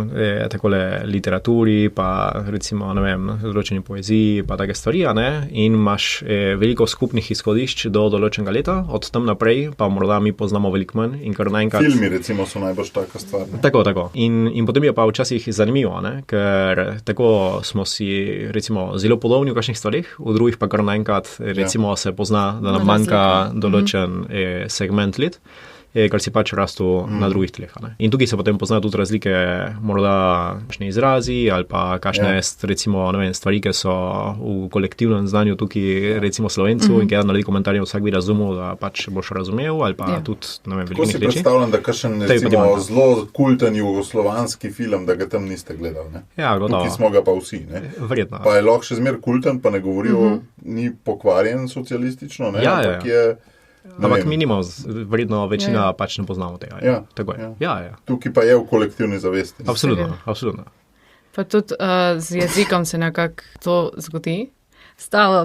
takole literaturi, pa recimo, ne vem, določeni poeziji, pa take stvari, in imaš veliko skupnih izhodišč do določenega leta, od tam naprej pa morda mi poznamo veliko manj in kar naenkrat. Filmi, recimo, so najbolj taka stvar. Tako. In potem je pa včasih zanimivo, ker tako smo si, recimo, zelo podobni v kakšnih stvarih, v drugih pa kar naenkrat, recimo, se pozna, da nam manjka določen segment let, kar si pač rastu na drugih tleh. In tukaj se potem pozna tudi razlike, morda kakšne izrazi ali pa kakšne recimo, ne vem, stvari, ki so v kolektivnem znanju tukaj, recimo Slovencu, in ki naredi komentarje, vsak bi razumel, da pač boš razumel, ali pa tudi, ne vem, veliko reči. Tako si predstavljam, da kakšen, recimo, zelo kulten jugoslovanski film, da ga tam niste gledali, Ja, gotovo. Tukaj smo ga pa vsi, Verjetno. Pa je lahko še zmer kulten, pa ne govorijo, ni pokvarjen socialistično, ampak je... Ampak minimum, vredno večina pač ne poznamo tega. Tako je. Ja. Tukaj pa je v kolektivni zavesti. Absolutno. Pa tudi z jezikom se nekako to zgodi.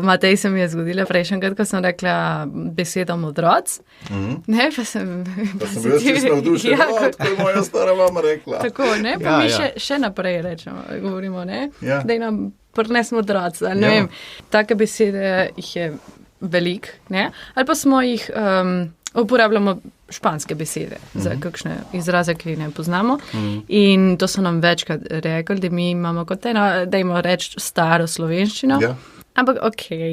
Matej se mi je zgodila prejšnjega, ko sem rekla besedo modroc. Pa sem bila čisto navdušena, tako je moja stara mama rekla. Tako, pa mi še naprej rečemo, govorimo, da nam prines modroc. Ne vem, take besede jih je veliko, ali pa smo jih uporabljamo španske besede za kakšne izraze, ki ne poznamo. In to so nam večkrat rekli, da mi imamo kot da imamo reči staro slovenščino. Ja. Ampak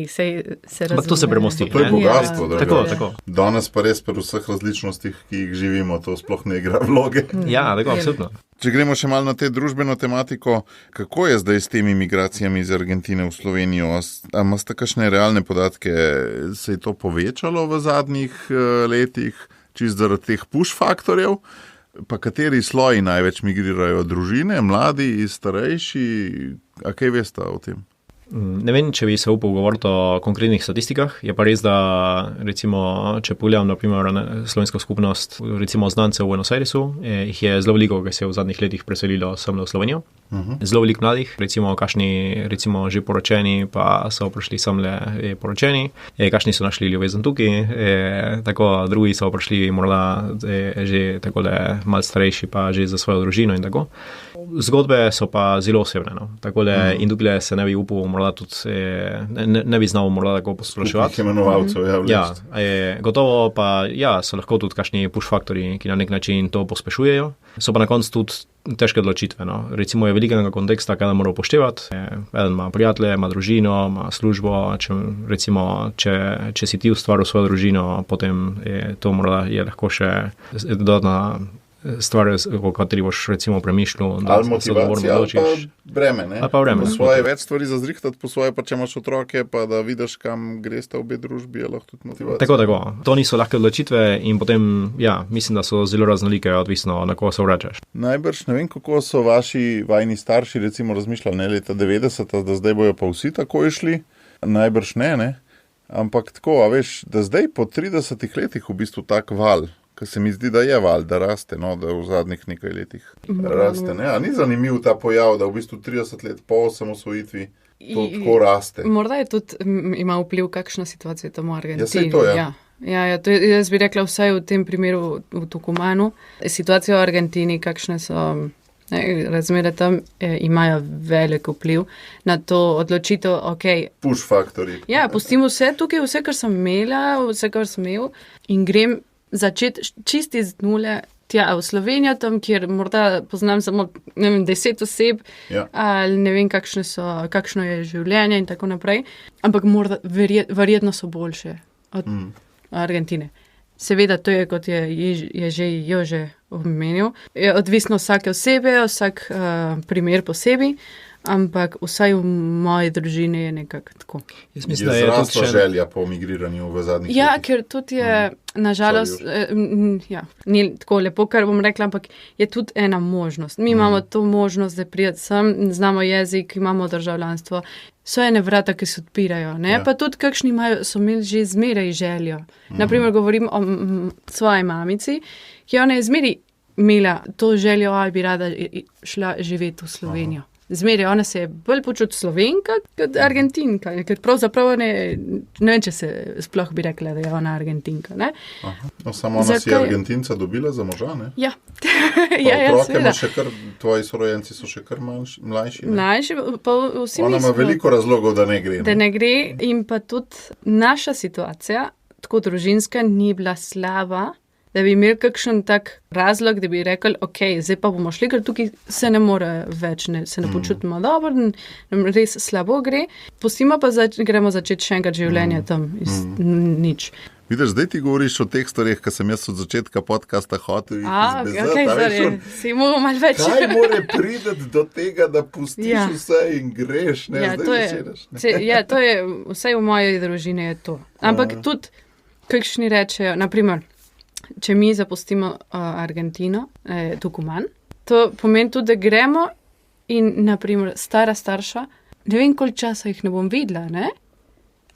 se razume. Ampak to se premosti. To je bogatstvo, Tako. Danes pa res pri vseh različnostih, ki jih živimo, to sploh ne igra vloge. Ja, tako, absolutno. Če gremo še malo na te družbeno tematiko, kako je zdaj s temi migracijami iz Argentine v Slovenijo? A imate kakšne realne podatke? Se je to povečalo v zadnjih letih, čisto zaradi teh push faktorjev? Pa kateri sloji največ migrirajo? Družine, mladi, starejši? A kaj veste o tem? Ne vem, če bi se upal govoriti o konkretnih statistikah. Je pa res, da recimo, če pogledam na primer slovensko skupnost, recimo znancev v Buenos Airesu, jih je zelo veliko, ki se je v zadnjih letih preselilo sem v Slovenijo. Zelo veliko mladih, recimo že poročeni, pa so prišli semle poročeni, kakšni so našli ljubezen tukaj, tako drugi so prišli morda že takole malo starejši, pa že za svojo družino in tako. Zgodbe so pa zelo osebne, no. Takole in tukaj se ne bi upal, morda tudi ne bi znal morda tako posploševati. Imenovalcev, gotovo pa so lahko tudi kakšni push faktori, ki na nek način to pospešujejo. So pa na koncu tudi težke odločitve, no. Recimo je velikega konteksta, kaj mora upoštevati. Eden ima prijatelje, ima družino, ima službo, če si ti ustvaril svojo družino, potem to morda je lahko še dodatna stvar, o kateri boš recimo premišljal. Ali motivacija, ali pa breme, ne? Ali pa breme. Po svoje več stvari zazrihtati, po svoje pa če imaš otroke, pa da vidiš, kam greste obe družbi, je lahko tudi motivacija. Tako. To niso lahke odločitve in potem, mislim, da so zelo raznolike, odvisno na koga se vračaš. Najbrž ne vem, kako so vajni starši recimo razmišljali, ne, leta 90, da zdaj bojo pa vsi tako išli. Najbrž ne. Ampak tako, a veš, da zdaj po 30 letih v bistvu tak val, ker se mi zdi, da je val, da raste, no, da v zadnjih nekaj letih raste. Ne? A ni zanimiv ta pojav, da v bistvu 30 let po osamosvojitvi to tako raste? Morda je tudi ima vpliv, kakšna situacija je tam v Argentini. Ja, sej to, ja. To je, jaz bi rekla vsaj v tem primeru v Tucumanu. Situacija v Argentini, kakšne so razmere tam, imajo velik vpliv na to odločitev, push faktori. Ja, pustim vse tukaj, vse, kar sem imel in grem začeti čisti z nule tja v Slovenijo, tam, kjer morda poznam samo 10 oseb, ali ne vem, kakšno je življenje in tako naprej, ampak morda verjetno so boljše od Argentine. Seveda, to je, kot je že Jože omenil, je odvisno vsake osebe, vsak primer posebej, ampak vsaj v moji družini je nekako tako. Jaz mislim, da je zrasla želja po migriranju v zadnjih letih. Ja, ker tudi je, nažalost, ni tako lepo, kar bom rekla, ampak je tudi ena možnost. Mi imamo to možnost, da prijeti sem, znamo jezik, imamo državljanstvo. So ene vrata, ki se odpirajo, ne? Pa tudi kakšni so imeli že zmeraj željo. Naprimer, govorim o svoji mamici, ki ona je zmeraj imela to željo, ali bi rada šla živeti v Slovenijo. Zmeraj, ona se je bolj počuti Slovenka kot Argentinka, ker pravzaprav ne vem, če se sploh bi rekla, da je ona Argentinka, ne? No, samo ona si Argentinca dobila za moža, ne? Ja. Otroke ima še kar, tvoji sorojenci so še kar mlajši, ne? Mlajši, pa vsi ona ima veliko razlogov, da ne gre. Da ne gre in pa tudi naša situacija, tako družinska, ni bila slaba, da bi imeli kakšen tak razlog, da bi rekli, zdaj pa bomo šli, ker tukaj se ne more več, se ne počutimo dobro, nam res slabo gre. Pustimo pa gremo začeti še enkrat življenje tam iz nič. Vidiš, zdaj ti govoriš o teh stvareh, ki sem jaz od začetka podcasta hotel izbezati. Si moral malo več. Kaj more prideti do tega, da pustiš vse in greš, ne? To je, vsaj v moji družini je to. Ampak tudi, kakšni rečejo, naprimer, če mi zapustimo Argentino, Tucuman, to pomeni tudi, da gremo in, naprimer, stara starša, ne vem, koliko časa jih ne bom videla, ne?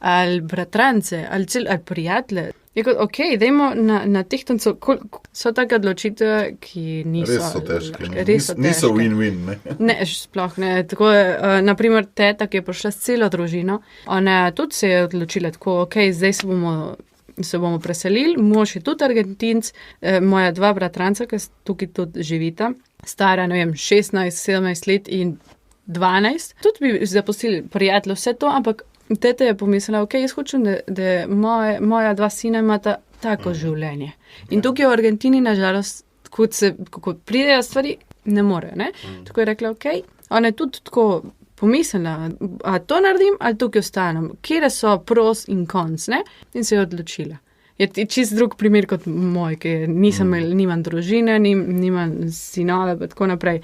Ali bratrance, ali prijatelje. Je kot, dajmo na tehtancu, so take odločitve, ki niso... Res so težke. Niso win-win, ne? Ne, sploh ne. Tako je, naprimer, teta, ki je prišla s celo družino, ona tudi se je odločila tako, zdaj se bomo preselili, mož je tudi Argentinc, moja 2 bratranca, ki tukaj tudi živita, stara, 16, 17 let in 12. Tudi bi zapustili prijatelje, vse to, ampak teta je pomislila, ok, jaz hočem, da moja 2 sina imata tako življenje. In tukaj v Argentini, nažalost, ko pridejo stvari, ne morejo, ne? Tako je rekla, ok, ona je tudi tako pomislila, a to naredim, ali tukaj ostanem, kje so pros in cons, ne? In se je odločila. Je čist drug primer kot moj, ki nimam družine, nimam sinove, pa tako naprej.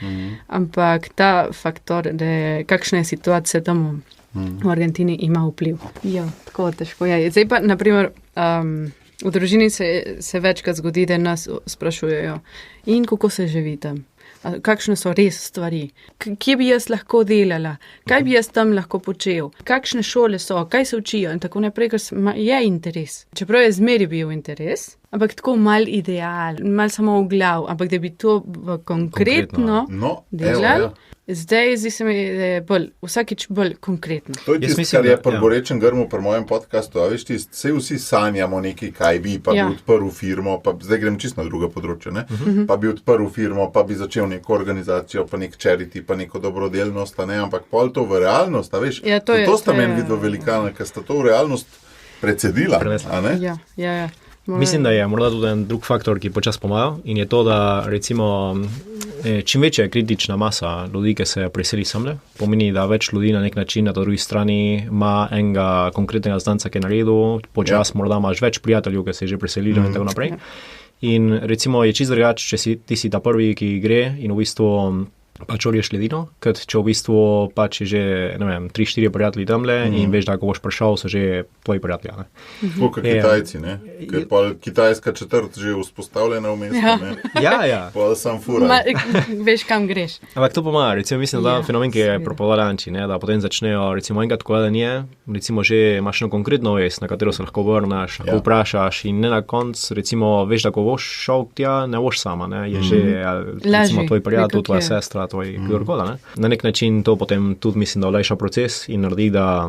Ampak ta faktor, da kakšna je situacija tam v Argentini, ima vpliv. Ja, tako težko je. Zdaj pa, naprimer, v družini se večkrat zgodi, da nas sprašujejo, in kako se živi tam? Kakšne so res stvari? Kje bi jaz lahko delala? Kaj bi jaz tam lahko počel? Kakšne šole so? Kaj se učijo? In tako naprej, ker je interes. Čeprav je zmeri bil interes, ampak tako mal ideal, mal samo v glav, ampak da bi to konkretno delali. Zdaj zdi se mi, da je vsakič bolj konkretno. To je tisto, kar je pri Gorečem grmu, pri mojem podcastu, a veš, vsi sanjamo nekaj, kaj bi, pa bi odprl firmo, pa zdaj grem čisto na druga področja, ne? Pa bi odprl firmo, pa bi začel neko organizacijo, pa nek charity, pa neko dobrodelnost, ne? Ampak pol to v realnost, a veš, to sta meni vidva velikana, ker sta to v realnost precedila, a ne? Ja. Mislim, da je morda tudi en drug faktor, ki počas pomaga, in je to, da recimo čim večja je kritična masa ljudi, ki se preseli samle, pomeni, da več ljudi na nek način na drugi strani ima enega konkretnega znanca, ki je naredil, počas morda imaš več prijateljev, ki se že preselili in tako naprej. In recimo je čisto drugače, če ti si ta prvi, ki gre in v bistvu pač oriješ ledino, kot če v bistvu pač je že, ne vem, 3-4 prijatelji tamle in veš, da ko boš prišel, so že tvoji prijatelji, ne. Tako kot Kitajci, ne. Ker pa kitajska četrt že vzpostavljena v mestu, ne. Ja. Pa sam furaj. Veš, kam greš. Ampak to pomaga, recimo mislim, da fenomen, ki je propovadanči, ne, da potem začnejo, recimo enkrat, ko da nije, recimo že imaš eno konkretno vest, na katero se lahko vrnaš, lahko vprašaš in ne na konc, recimo veš, da ko boš šel tja, ne boš sama, ne, je že, recimo, tvoj prijatelj, tvoja sestra, tvoj kdorkola, ne. Na nek način to potem tudi mislim, da olajša proces in naredi, da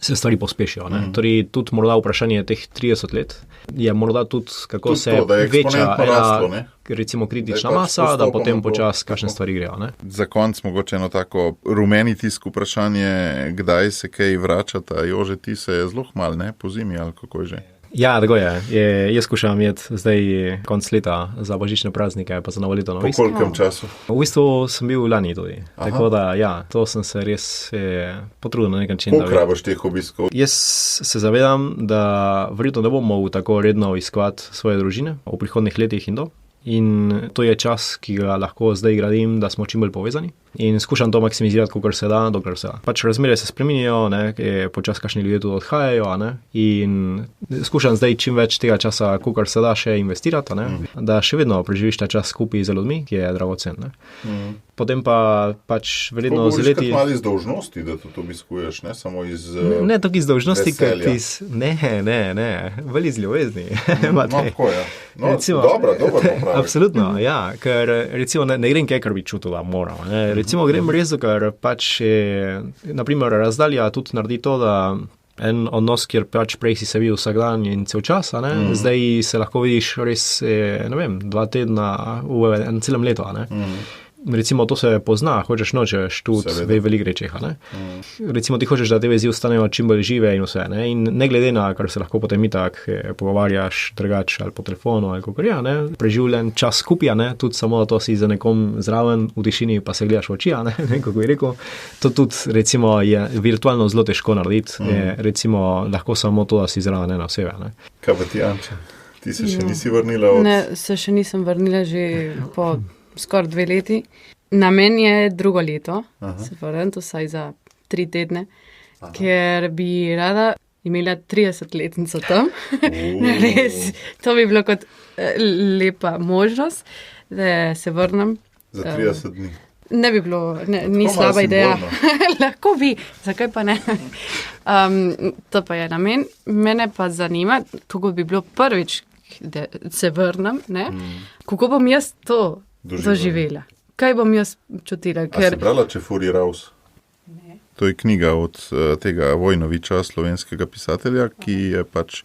se stvari pospešijo, ne. Torej tudi morda vprašanje teh 30 let je morda tudi, kako tudi se veča ena, recimo kritična masa, da potem počas kakšne stvari grejo, ne. Za konc mogoče eno tako rumeni tisk vprašanje, kdaj se kaj vračata, Jože, ti se je zelo hmal, ne, po zimi ali kako je že? Ja, tako je. Jaz skušam imeti zdaj konc leta za božične praznike, pa za novo leto. Po kolikem času? V bistvu sem bil lani tudi. Aha. Tako da, ja, to sem se res potrudil na nek način. Koliko rabiš teh obiskov? Jaz se zavedam, da verjetno ne bom mogel tako redno iskovati svoje družine v prihodnih letih in do. In to je čas, ki ga lahko zdaj gradim, da smo čim bolj povezani. In skušam to maksimizirati, kolikor se da, dokler se da. Pač razmere se spremenijo, ne, počas kakšni ljudje tudi odhajajo, ne, in skušam zdaj čim več tega časa, kolikor se da še investirati, ne, da še vedno preživiš ta čas skupaj z ljudmi, ki je dragocen, ne. Potem pa pač verjetno z leti... Kako mali iz dolžnosti, da to obiskuješ, ne, samo iz ne tako iz dolžnosti, veselja. Ne, veli iz ljubezni. No, tako je. No, recimo, dobro popravi. Absolutno, ja, ker recimo ne grem kaj, kar bi čutil, da moram, ne. Recimo grem res, ker pač naprimer razdalja tudi naredi to, da en odnos, kjer pač prej si se videl vsak dan in cel čas, ne, zdaj se lahko vidiš res, ne vem, 2 tedna v en celem letu, ne. Recimo to se pozna, hočeš nočeš tudi v velikih rečeh, ne. Recimo ti hočeš, da te vezi ostanejo čim bolj žive in vse, ne, in ne glede na, kar se lahko potem itak pogovarjaš drugače ali po telefonu ali kakor ja, ne, preživljen čas skupaj, ne, tudi samo to si za nekom zraven v tišini pa se gledaš v oči, ne, kako bi rekel, to tudi recimo je virtualno zelo težko narediti, recimo lahko samo to, da si zraven ena oseba, ne. Kaj pa ti, Anča? Ti se še nisi vrnila od... Ne, se še nisem vrnila že po skoraj 2 leti. Namen je drugo leto, se vrniti vsaj za 3 tedne, ker bi rada imela 30-letnico tam. Res, to bi bilo kot lepa možnost, da se vrnem. Za 30 dni. Ne bi bilo, ni slaba ideja. Lahko bi, zakaj pa ne? To pa je namen. Mene pa zanima, tako bi bilo prvič, da se vrnem, ne? Kako bom jaz to doživela? Kaj bom jaz čutila? A si brala Čefurji Raus? Ne. To je knjiga od tega Vojnoviča, slovenskega pisatelja, ki je pač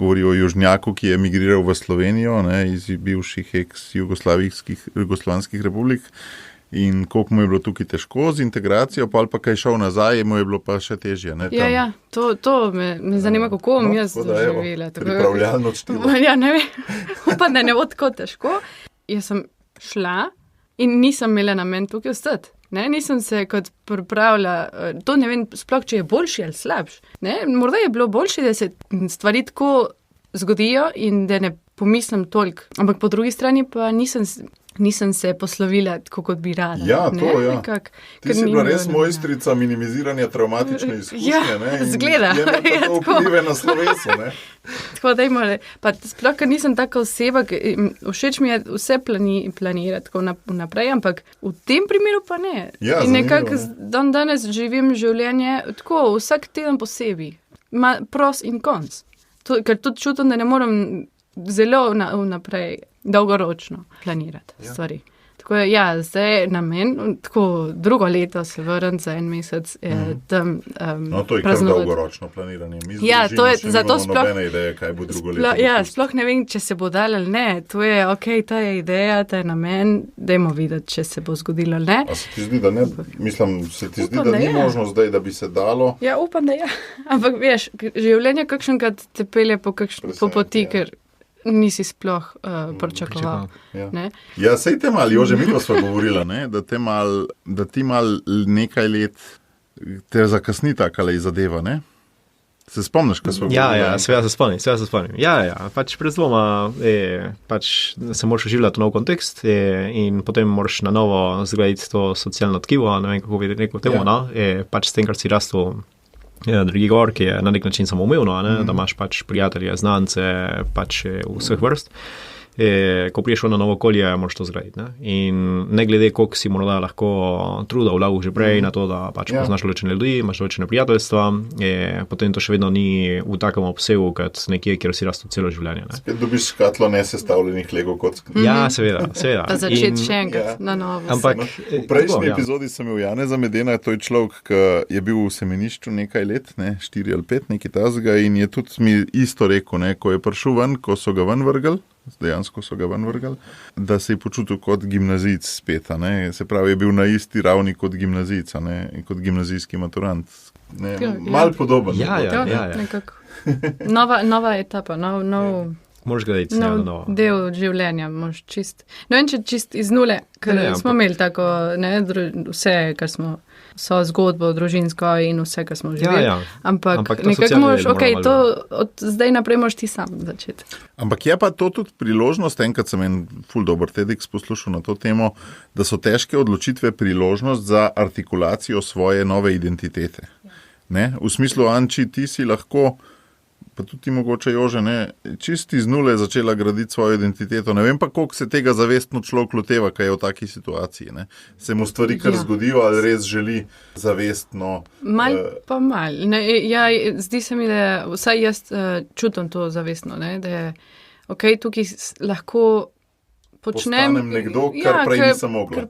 govori o južnjaku, ki je emigriral v Slovenijo, ne, iz bivših ex-jugoslovanskih republik In koliko mu je bilo tukaj težko z integracijo, pa ali pa kaj šel nazaj, mu je bilo pa še težje. Ne, Ja, to me zanima, kako bom jaz doživela. Pripravljalno čtivo. Ja, ne vem, upam, da ne bo tako težko. Jaz sem šla in nisem imela namen tukaj ostati. Nisem se kot pripravila, to ne vem sploh, če je boljši ali slabši. Morda je bilo boljše, da se stvari tako zgodijo in da ne pomislim toliko. Ampak po drugi strani pa nisem se poslovila tako, kot bi rada. Ja, to, ja. Ti si bila res mojstrica minimiziranja traumatične izkušnje. Ja, zgleda. Je to vplive na slovesu, ne? Tako dajmo, pa sploh, ker nisem taka oseba, všeč mi je vse planirati tako naprej, ampak v tem primeru pa ne. Ja, in nekako danes živim življenje tako, vsak teden posebej. Ma pros in konc. Ker tudi čutim, da ne morem zelo naprej dolgoročno planirati stvari. Tako je, zdaj je namen, tako drugo leto se vrniti za en mesec tam No, to je kar dolgoročno planiranje. Mi z družino še zato nimamo nobene ideje, kaj bo drugo leto. Sploh ne vem, če se bo dalo ali ne. To je, ta je ideja, ta je namen, dajmo videti, če se bo zgodilo ali ne. A se ti zdi, da ne? Mislim, se ti zdi, da ni možno zdaj, da bi se dalo? Ja, upam, da ja. Ampak veš, življenje kakšenkrat te pelje po poti, ker nisi sploh pričakoval. Ja, sej te mal, Jože, mi sva govorila, ne? Da ti mal nekaj let te zakasni takale zadeva, ne? Se spomniš, kaj sva govorila? Ja, seveda se spomnim. Ja, pač pred dvoma pač se moraš življati v nov kontekst in potem moraš na novo zgraditi to socialno tkivo, ne vem, kako bi rekel temu, no? Pač s tem, kar si rastel drugi gor, ki je na nek način samoumevno, da imaš pač prijatelje, znance, pač vseh vrst. Ko priješ na novo okolje, moraš to zgraditi. Ne? In ne glede, koliko si morda lahko truda vlagal že prej na to, da pač poznaš določene ljudi, imaš določene prijateljstva, potem to še vedno ni v takem obsegu, kot nekje, kjer si rastel celo življenje. Ne? Spet dobiš škatlo nesestavljenih Lego kock. Ja, seveda. Pa začeti še enkrat na novo. Ampak, v prejšnji epizodi sem imel Janeza Medena, to je človek, ki je bil v semenišču nekaj let, 4 ali 5, nekaj tazga, in je tudi mi isto rekel, ko je prišel ven, ko so ga ven vrgli, dejansko so ga ven vrgali, da se je počutil kot gimnazijc spet, se pravi, je bil na isti ravni kot gimnazijc, kot gimnazijski maturant. Mal podoben. Ja. Nova etapa, nov moraš gledati na novo. Del življenja, moraš čist. No in če čist iz nule, ker smo imeli tako, vse, kar smo zgodbo družinsko in vse, kar smo živeli. Ampak nekako moraš, to od zdaj naprej moraš ti sam začeti. Ampak je pa to tudi priložnost, enkrat sem en ful dober TEDx poslušal na to temo, da so težke odločitve priložnost za artikulacijo svoje nove identitete. Ne? V smislu, Anči, ti si lahko, pa tudi mogoče Jože, čisti z nule začela graditi svojo identiteto. Ne vem pa, koliko se tega zavestno človek loteva, kaj je v taki situaciji. Ne? Se mu stvari kar zgodijo, ali res želi zavestno? Mal pa mal. Zdi se mi, da vsaj jaz čutim to zavestno, da je tukaj lahko počnem... Postanem nekdo, kar prej nisem mogla.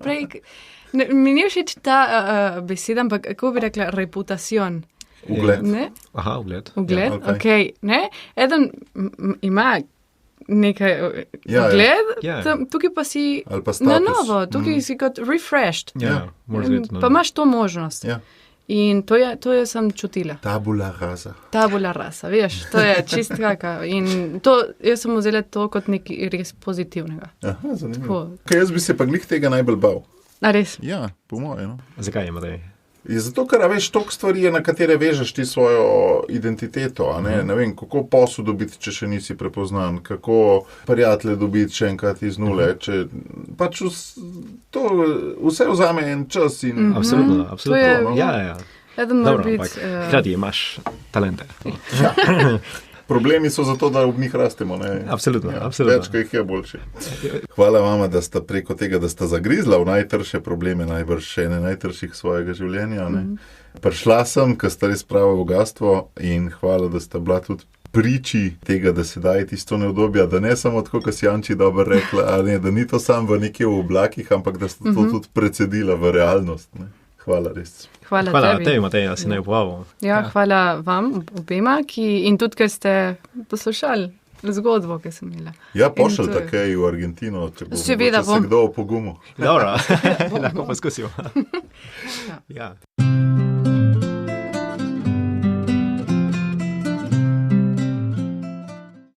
Mi ni všeč ta beseda, ampak kako bi rekla, reputacion. Ugled. Aha, ugled. Ugled, okej. Eden ima nekaj ugled, tukaj pa si na novo, tukaj si kot refreshed. Pa imaš to možnost. In to je sem čutila. Tabula rasa, veš, to je čist kaka. In jaz sem vzela to kot nekaj res pozitivnega. Aha, zanimivo. Kaj jaz bi se pa glih tega najbolj bal? A res? Ja, po moje, no. Zakaj ima tej? Zato, ker veš, toliko stvari je, na katere vežeš ti svojo identiteto, ne vem, kako posel dobiti, če še nisi prepoznan, kako prijatelje dobiti še enkrat iz nule, če pač to vse vzame en čas in... Absolutno. Ja. Dobro, ampak hkrati imaš talente. Problemi so zato, da ob njih rastemo. Absolutno. Več, ko jih je boljši. Hvala vama, da sta preko tega, da sta zagrizla v najtrše probleme, najbrž še ene najtrših svojega življenja. Prišla sem, ker sta res pravo bogatstvo in hvala, da sta bila tudi priči tega, da se daje tisto neudobja, da ne samo tako, kot si Anči dobro rekla, da ni to samo v nekje v oblakih, ampak da sta to tudi precedila v realnost. Hvala res. Hvala tebi, Matej, da si ne upovabil. Ja, hvala vam obema, in tudi, ker ste poslušali zgodbo, ki sem imela. Ja, pošljite kaj v Argentino, če bo se kdo opogumil. Dobro, lahko poskusimo. Ja.